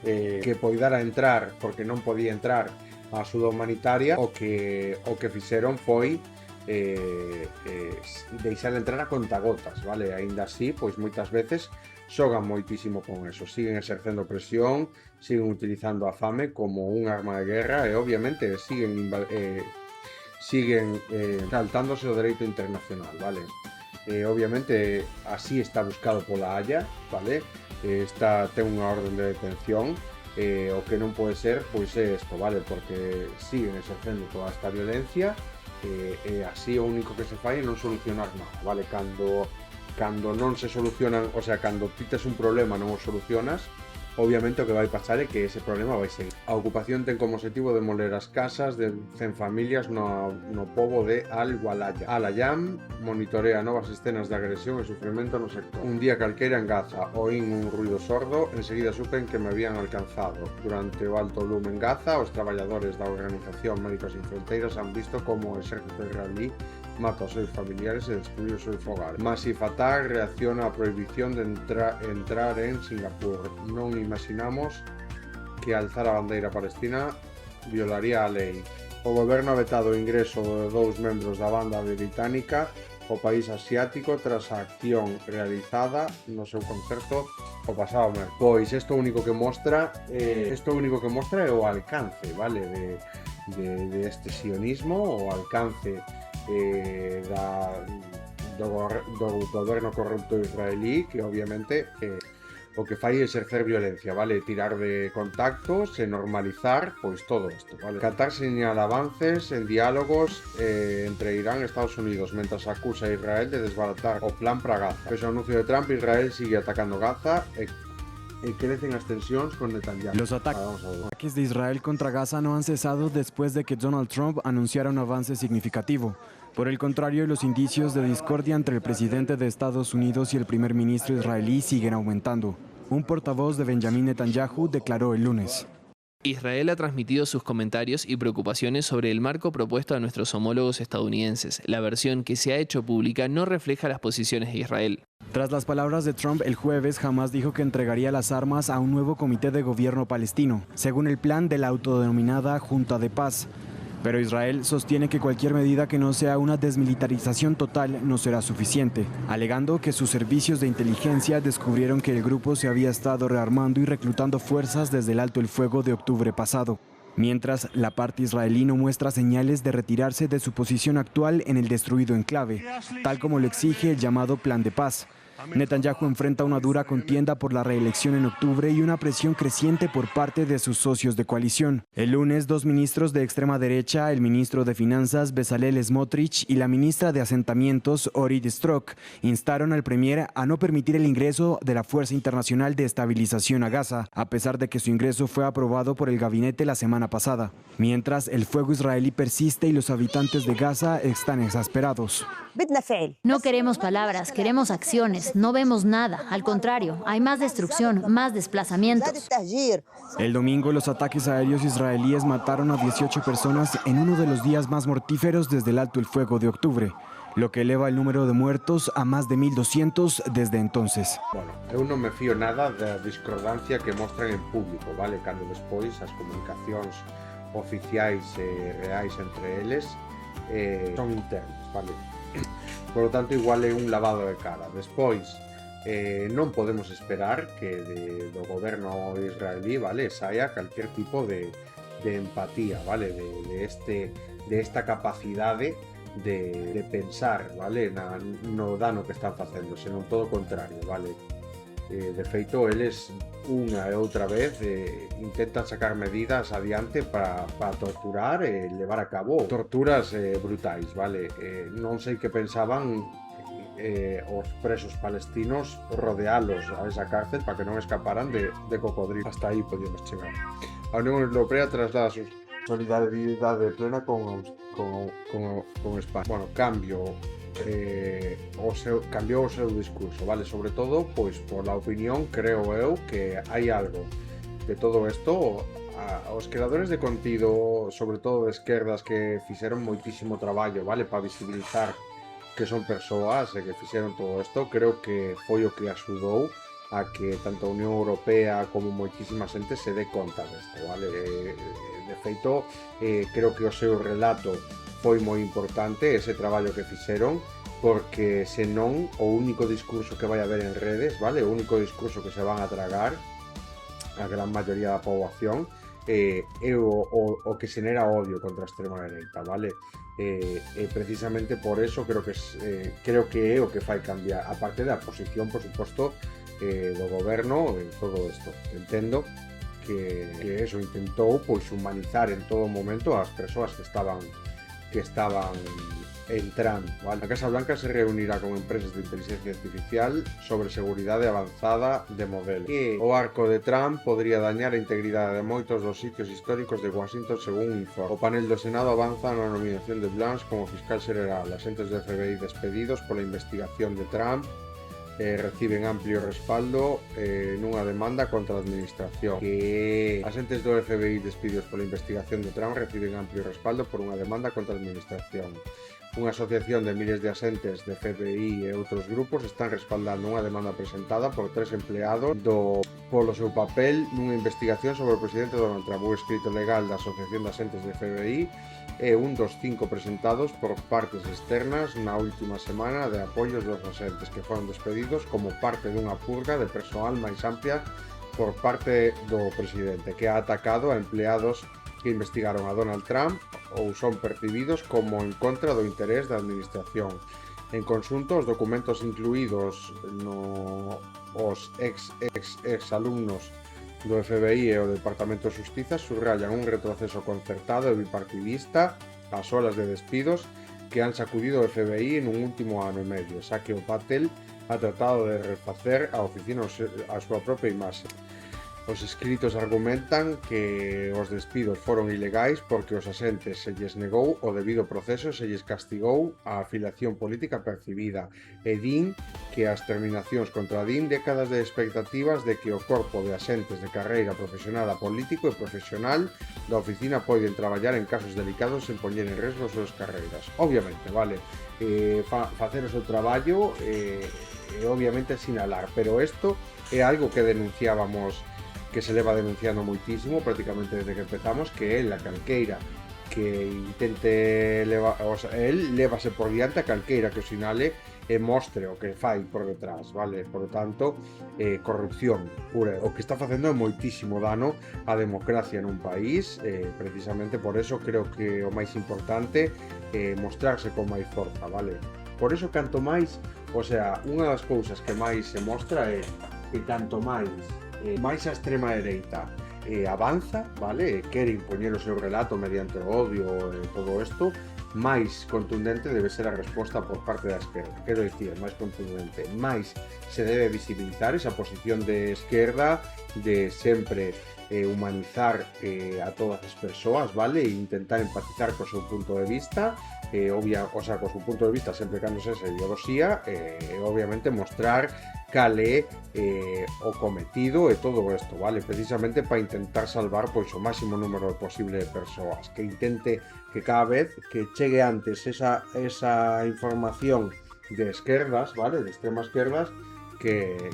que poidara entrar, porque non podía entrar a axuda humanitaria, o que fixeron foi deixar entrar a contagotas, vale? Aínda así, pois moitas veces xogan moitísimo con eso, siguen exercendo presión, siguen utilizando a fame como un arma de guerra e obviamente siguen saltándose o dereito internacional, vale? Obviamente así está buscado pola Haya, vale? Ten unha orden de detención, o que non pode ser, pois é isto, vale? Porque siguen exercendo toda esta violencia e así o único que se fai é non solucionar nada, vale? Cando non se solucionan, o sea, cando pites un problema non o solucionas, obviamente o que vai pasar é que ese problema vai seguir. A ocupación ten como objetivo demoler as casas de 100 familias no pobo de Al-Walaya. Al-Ayam monitorea novas escenas de agresión e sufrimento no sector. Un día calqueira en Gaza, oín un ruido sordo, enseguida supen que me habían alcanzado. Durante o alto lume en Gaza, os traballadores da Organización Médicos Sin Fronteiras han visto como o exército israelí mata aos seus familiares e destruye os seus fogares. Masif Fatah reacciona á prohibición de entrar en Singapur. Non imaginamos que alzar a bandeira palestina violaría a lei. O goberno ha vetado o ingreso de 2 membros da banda británica ao país asiático tras a acción realizada no seu concerto o pasado mes. Pois isto único que mostra é o alcance, vale, de este sionismo, o alcance do goberno corrupto israelí, que obviamente o que fai é exercer violencia, vale, tirar de contactos e normalizar pois todo isto, vale. Qatar señala avances en diálogos entre Irán e Estados Unidos, mentras acusa a Israel de desbaratar o plan para Gaza. Pese ao anuncio de Trump, Israel sigue atacando Gaza e crecen as tensións con Netanyahu. Los ataques de Israel contra Gaza no han cesado después de que Donald Trump anunciara un avance significativo. Por el contrario, los indicios de discordia entre el presidente de Estados Unidos y el primer ministro israelí siguen aumentando. Un portavoz de Benjamin Netanyahu declaró el lunes: Israel ha transmitido sus comentarios y preocupaciones sobre el marco propuesto a nuestros homólogos estadounidenses. La versión que se ha hecho pública no refleja las posiciones de Israel. Tras las palabras de Trump el jueves, Hamás dijo que entregaría las armas a un nuevo comité de gobierno palestino, según el plan de la autodenominada Junta de Paz. Pero Israel sostiene que cualquier medida que no sea una desmilitarización total no será suficiente, alegando que sus servicios de inteligencia descubrieron que el grupo se había estado rearmando y reclutando fuerzas desde el alto el fuego de octubre pasado. Mientras, la parte israelí no muestra señales de retirarse de su posición actual en el destruido enclave, tal como lo exige el llamado Plan de Paz. Netanyahu enfrenta una dura contienda por la reelección en octubre y una presión creciente por parte de sus socios de coalición. El lunes, 2 ministros de extrema derecha, el ministro de Finanzas Bezalel Smotrich y la ministra de Asentamientos Orit Strock, instaron al premier a no permitir el ingreso de la Fuerza Internacional de Estabilización a Gaza, a pesar de que su ingreso fue aprobado por el gabinete la semana pasada. Mientras, el fuego israelí persiste y los habitantes de Gaza están exasperados. No queremos palabras, queremos acciones. No vemos nada, al contrario, hay más destrucción, más desplazamientos. El domingo, los ataques aéreos israelíes mataron a 18 personas en uno de los días más mortíferos desde el alto el fuego de octubre, lo que eleva el número de muertos a más de 1.200 desde entonces. Bueno, eu non me fío nada da discordancia que mostran en público, vale? Cando despois as comunicacións oficiais e reais entre eles son internas, vale? Por lo tanto, igual é un lavado de cara. Despois, non podemos esperar que do goberno israelí, vale, saia calquer tipo de empatía, vale, de esta capacidade de pensar, vale, no dano que están facendo, senón todo o contrario, vale. De feito, eles unha e outra vez intentan sacar medidas adiante para torturar e levar a cabo torturas brutais, vale? Non sei que pensaban os presos palestinos rodealos a esa cárcel para que non escaparan de cocodrilo. Hasta aí podíamos chegar. A Unión Europea traslada su solidaridade plena con España. Bueno, cambiou o seu discurso, vale? Sobre todo, pois, por la opinión, creo eu, que hai algo de todo isto. Os creadores de contido, sobre todo de esquerdas, que fixeron moitísimo traballo, vale? Para visibilizar que son persoas e que fixeron todo isto, creo que foi o que axudou a que tanto a Unión Europea como moitísima xente se dé conta disto, vale? De feito, creo que o seu relato foi moi importante, ese traballo que fixeron, porque senón o único discurso que vai haber en redes, vale, o único discurso que se van a tragar a gran maioría da poboación é o que xenera odio contra a extrema dereita, vale? E precisamente por eso creo que é o que fai cambiar, a parte da posición, por suposto, do goberno en todo isto. Entendo que eso intentou, pois, humanizar en todo momento as persoas que estaban en Trump, vale? A Casa Blanca se reunirá con empresas de inteligencia artificial sobre seguridade avanzada de modelo. E o arco de Trump podría dañar a integridade de moitos dos sitios históricos de Washington, según un informe. O panel do Senado avanza na nominación de Blanche como fiscal xeral. Agentes do FBI despedidos pola investigación de Trump reciben amplio respaldo nunha demanda contra a administración. Que agentes do FBI despedidos pola investigación de Trump reciben amplio respaldo por unha demanda contra a administración. Unha asociación de miles de agentes de FBI e outros grupos están respaldando unha demanda presentada por 3 empleados polo seu papel nunha investigación sobre o presidente Donald Trump. O escrito legal da Asociación de Agentes de FBI é un dos 5 presentados por partes externas na última semana de apoios dos agentes que foron despedidos como parte dunha purga de persoal máis amplia por parte do presidente, que ha atacado a empleados que investigaron a Donald Trump ou son percibidos como en contra do interés da administración. En conxunto, os documentos incluídos os ex-alumnos do FBI e o Departamento de Xustiza subrayan un retroceso concertado e bipartidista ás olas de despidos que han sacudido o FBI nun último ano e medio, xa que o Patel ha tratado de refacer a oficina a súa propia imaxe. Os escritos argumentan que os despidos foron ilegais porque os asentes se lles negou o debido proceso e se lles castigou a afiliación política percibida e din que as terminacións contradín décadas de expectativas de que o corpo de asentes de carreira profesional a político e profesional da oficina poden traballar en casos delicados sen poñer en risco as súas carreiras. Obviamente, vale, facer o seu traballo e obviamente sinalar, pero isto é algo que denunciábamos, que se leva denunciando moitísimo prácticamente desde que empezamos, que é a calqueira que intente él lévase por diante a calqueira que o sinale e mostre o que fai por detrás, vale? Por lo tanto, corrupción pura. O que está facendo é moitísimo dano á democracia nun país, precisamente por eso creo que o máis importante é mostrarse con máis forza, vale? Por eso canto máis, o sea, unha das cousas que máis se mostra é que canto máis a extrema dereita avanza, vale, quere impoñer o seu relato mediante o odio e todo isto, máis contundente debe ser a resposta por parte da esquerda. Quero dicir, máis contundente, máis se debe visibilizar esa posición de esquerda de sempre humanizar a todas as persoas, vale, e intentar empatizar co seu punto de vista, co seu punto de vista sempre cando se esa ideoloxía, obviamente mostrar cal é o cometido e todo isto, vale, precisamente para intentar salvar pois o máximo número posible de persoas, que intente que cada vez que chegue antes esa información de esquerdas, vale, de extremas esquerdas, que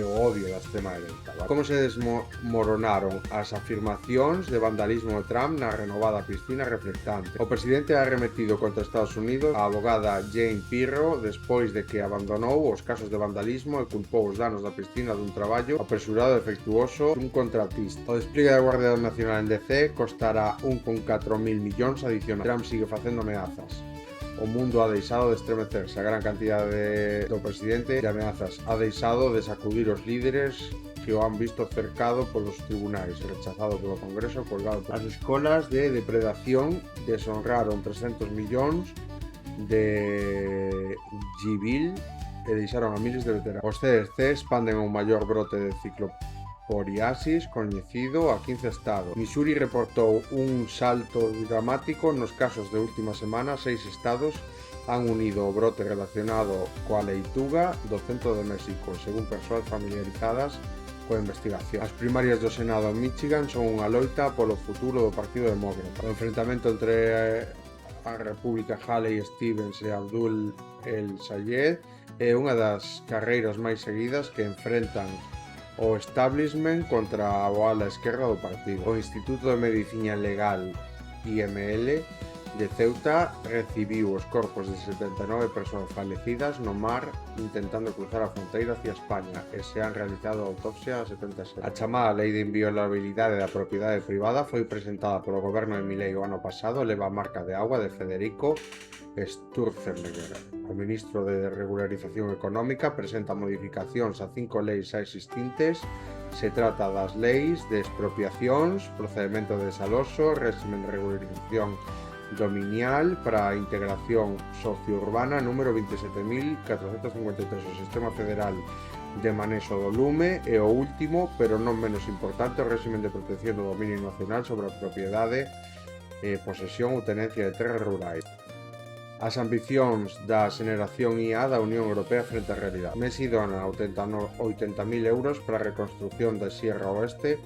o odio da extrema dereita, vale? Como se desmoronaron as afirmacións de vandalismo de Trump na renovada piscina reflectante. O presidente ha arremetido contra Estados Unidos a abogada Jane Pirro despois de que abandonou os casos de vandalismo e culpou os danos da piscina dun traballo apresurado e defectuoso dun contratista. O despliegue da Guardia Nacional en DC costará 1,4 mil millóns adicionais. Trump sigue facendo ameazas. O mundo ha deixado de estremecerse. A gran cantidade do presidente de ameazas ha deixado de sacudir os líderes que o han visto cercado polos tribunais, rechazado polo Congreso, colgado. As escolas de depredación deshonraron 300 millóns de Gibil e deixaron a miles de veteranos. Os CDC expanden un maior brote de cicloporiasis coñecido a 15 estados. Missouri reportou un salto dramático nos casos de última semana. 6 estados han unido o brote relacionado coa leituga do centro de México, según persoas familiarizadas coa investigación. As primarias do Senado en Michigan son unha loita polo futuro do Partido Demócrata. O enfrentamento entre a República Haley Stevens e Abdul El Sayed é unha das carreiras máis seguidas que enfrentan o establishment contra o ala esquerda do partido. O Instituto de Medicina Legal IML de Ceuta recibiu os corpos de 79 persoas falecidas no mar intentando cruzar a fronteira hacia España e se han realizado autopsia a 77. A chamada Lei de Inviolabilidade da Propiedade Privada foi presentada polo goberno de Milei o ano pasado e leva a marca de agua de Federico Sturzenegger. O ministro de Regularización Económica presenta modificacións a 5 leis xa existentes. Se trata das leis de expropiacións, procedimento de desaloxo, régimen de regularización dominial para a integración sociourbana número 27.453, o Sistema Federal de Manexo do Lume e o último, pero non menos importante, o régimen de protección do dominio nacional sobre a propiedade, posesión ou tenencia de terras rurais. As ambicións da xeneración IA da Unión Europea frente á realidade. Messi dona 80.000 euros para a reconstrucción da Sierra Oeste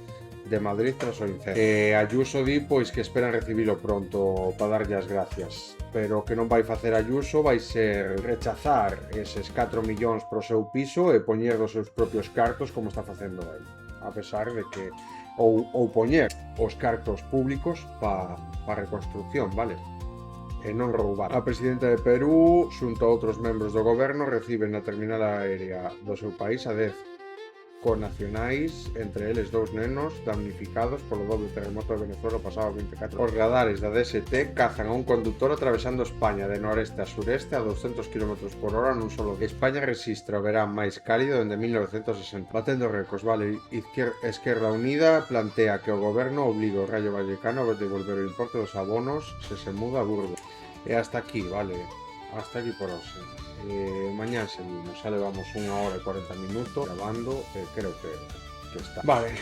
de Madrid tras o incendio. Ayuso di pois que esperan recibilo pronto para darlle as gracias, pero que non vai facer Ayuso vai ser rechazar eses 4 millóns pro seu piso e poñer dos seus propios cartos como está facendo el, a pesar de que ou poñer os cartos públicos para reconstrucción, vale? E non roubar. A presidenta de Perú, xunto a outros membros do goberno, reciben na terminal aérea do seu país a 10 connacionais, entre eles 2 nenos damnificados polo doble terremoto de Venezuela o pasado 24. Os radares da DST cazan a un conductor atravesando España de noreste a sureste a 200 km/h nun solo día. España resistra o verán máis cálido dende 1960. Batendo récords, vale. Esquerda Unida plantea que o goberno obliga o Rayo Vallecano a devolver o importe dos abonos se muda a Burgos. E hasta aquí, vale. Hasta aquí por hoxe. Mañán seguimos, xa levamos 1 hora e 40 minutos grabando, creo que que está. Vale,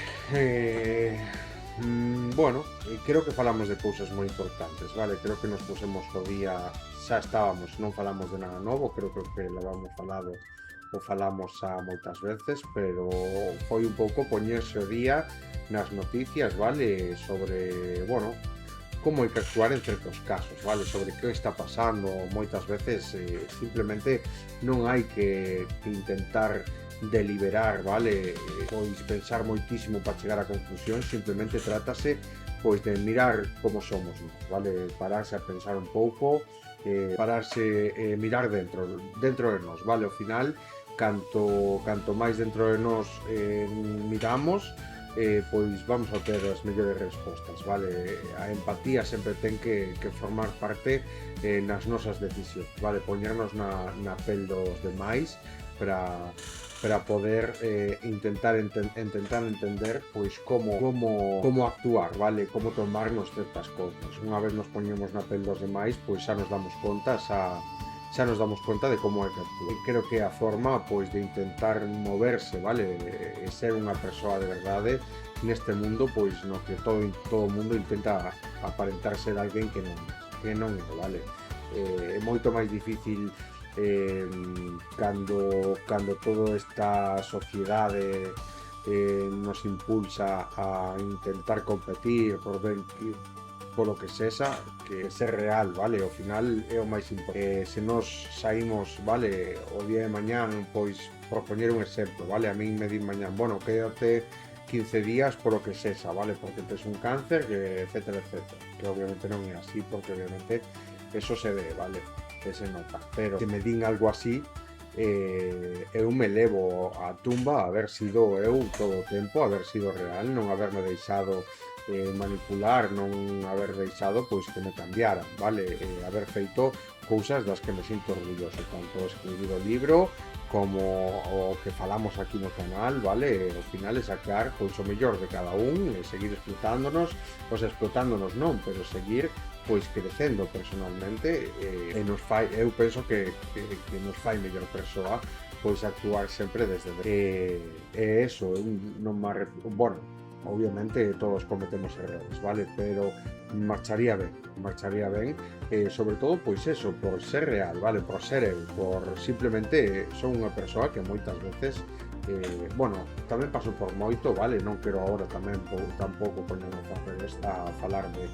bueno, creo que falamos de cousas moi importantes, vale, creo que nos pusemos o día, xa estábamos, non falamos de nada novo, creo que levamos falado o falamos xa moitas veces, pero foi un pouco poñerse o día nas noticias, vale, sobre, bueno, como hai que actuar en certos casos, vale, sobre que está pasando. Moitas veces simplemente non hai que intentar deliberar, vale, pois pensar moitísimo para chegar a conclusión, simplemente trátase pois de mirar como somos, vale, pararse a pensar un pouco, pararse, mirar dentro de nós, vale, ao final, canto máis dentro de nós miramos, pois vamos a ter as mellores respostas, vale, a empatía sempre ten que formar parte nas nosas decisións, vale, poñernos na pel dos demais para poder intentar entender pois como actuar, vale, como tomarnos certas cousas. Unha vez nos poñemos na pel dos demais, pois xa nos damos conta de como é que actúa. Creo que a forma pois de intentar moverse, vale, e ser unha persoa de verdade neste mundo, pois no que todo o mundo intenta aparentar ser alguén que non é, vale. É moito máis difícil cando toda esta sociedade nos impulsa a intentar competir por ver polo que sexa, que ser real, vale, ao final é o máis importante. Se nos saímos, vale, o día de mañán, pois, por poñer un exemplo, vale, a min me di mañán, bueno, quédate 15 días polo que sexa, vale, porque tes un cáncer, etcétera, etcétera, que obviamente non é así, porque obviamente eso se ve, vale, que se nota, pero que me din algo así, eu me levo a tumba a haber sido eu todo o tempo, haber sido real, non haberme deixado manipular, non haber deixado pois que me cambiaran, vale, haber feito cousas das que me sinto orgulloso, tanto escribir o libro como o que falamos aquí no canal, vale, ao final é sacar pois o mellor de cada un e seguir explotándonos non, pero seguir pois crecendo personalmente, e nos fai, eu penso que nos fai mellor persoa pois actuar sempre desde eso, non me bueno, obviamente todos cometemos errores, vale, pero marcharía ben, sobre todo pois eso, por ser real, vale, por ser eu, por simplemente son unha persoa que moitas veces bueno, tamén paso por moito, vale, non quero agora tamén tampouco poñerme a falarme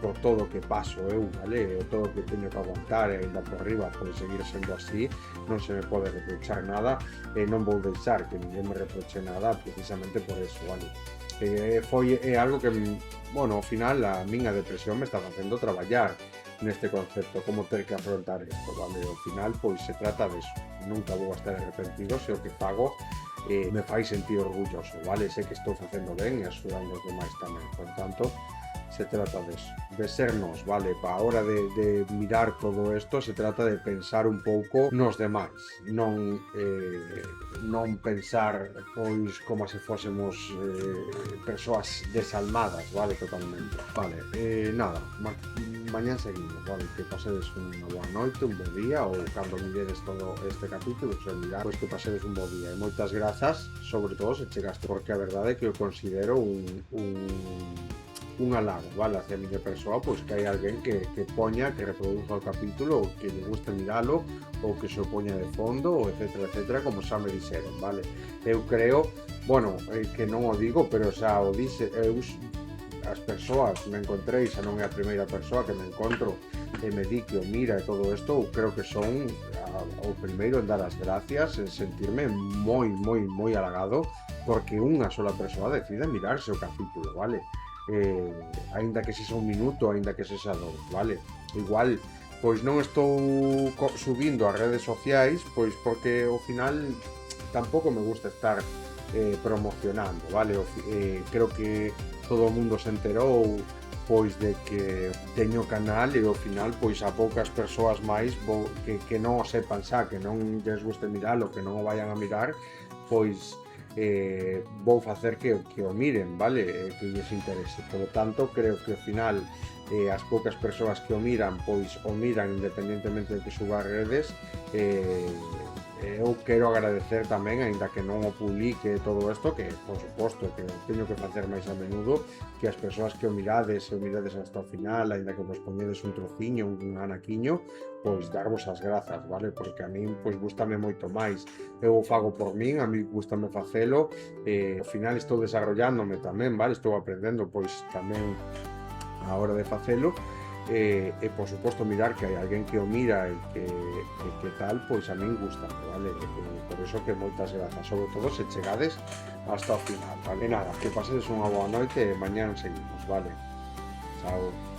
por todo o que paso eu, vale, o todo o que teño que aguantar e ainda por riba pois seguir sendo así, non se me pode reprochar nada e non vou deixar que ninguén me reproche nada precisamente por eso, vale. É algo que, bueno, ao final a miña depresión me está facendo traballar neste concepto, como ter que afrontar isto, vale, ao final pois se trata de eso, nunca vou a estar arrepentido se o que fago me fai sentir orgulloso, vale, sei que estou facendo ben e axudando os demais tamén, por tanto se trata de sernos, vale, para a hora de mirar todo isto se trata de pensar un pouco nos demais, non pensar pois como se fósemos persoas desalmadas, vale, totalmente, vale, nada, mañán seguimos, vale, que pasedes unha boa noite, un bo día, ou cando miredes todo este capítulo, se mirar, pois que pasedes un bo día, e moitas grazas, sobre todo se chegaste, porque a verdade é que eu considero un halago, vale, hacia a miña persoa, pois que hai alguén que poña, que reproduza o capítulo, ou que lle guste miralo, ou que se o poña de fondo, ou etcétera, etcétera, como xa me dixeron, vale. Eu creo, bueno, que non o digo, pero xa o dixe, as persoas me encontrei, xa non é a primeira persoa que me encontro e me di que o mira e todo isto, eu creo que son o primeiro en dar as gracias, en sentirme moi halagado, porque unha sola persoa decide mirarse o capítulo, vale. Aínda que sexa un minuto, aínda que sexa dos, vale, igual pois non estou subindo as redes sociais, pois porque ao final tampouco me gusta estar promocionando, vale, creo que todo o mundo se enterou pois de que teño canal e ao final pois a poucas persoas máis que non o sepan xa, que non lles guste miralo, que non o vayan a mirar, pois vou facer que o miren, vale, que lles interese. Por lo tanto, creo que ao final as poucas persoas que o miran, pois o miran independentemente de que suba as redes, eu quero agradecer tamén, aínda que non o publique todo isto, que por suposto que o teño que facer máis a menudo, que as persoas que o mirades hasta o final, aínda que vos poñedes un trociño, un anaquiño, pois darvos as grazas, vale? Porque a min pois gústame moito máis. Eu o fago por min, a mí gústame facelo, ao final estou desarrollándome tamén, vale? Estou aprendendo pois tamén a hora de facelo, e por suposto mirar que hai alguén que o mira e que tal, pois a min gusta, vale? Por iso que moitas grazas, sobre todo se chegades hasta o final, vale? Nada, que pasedes unha boa noite e mañán seguimos, vale? Chao.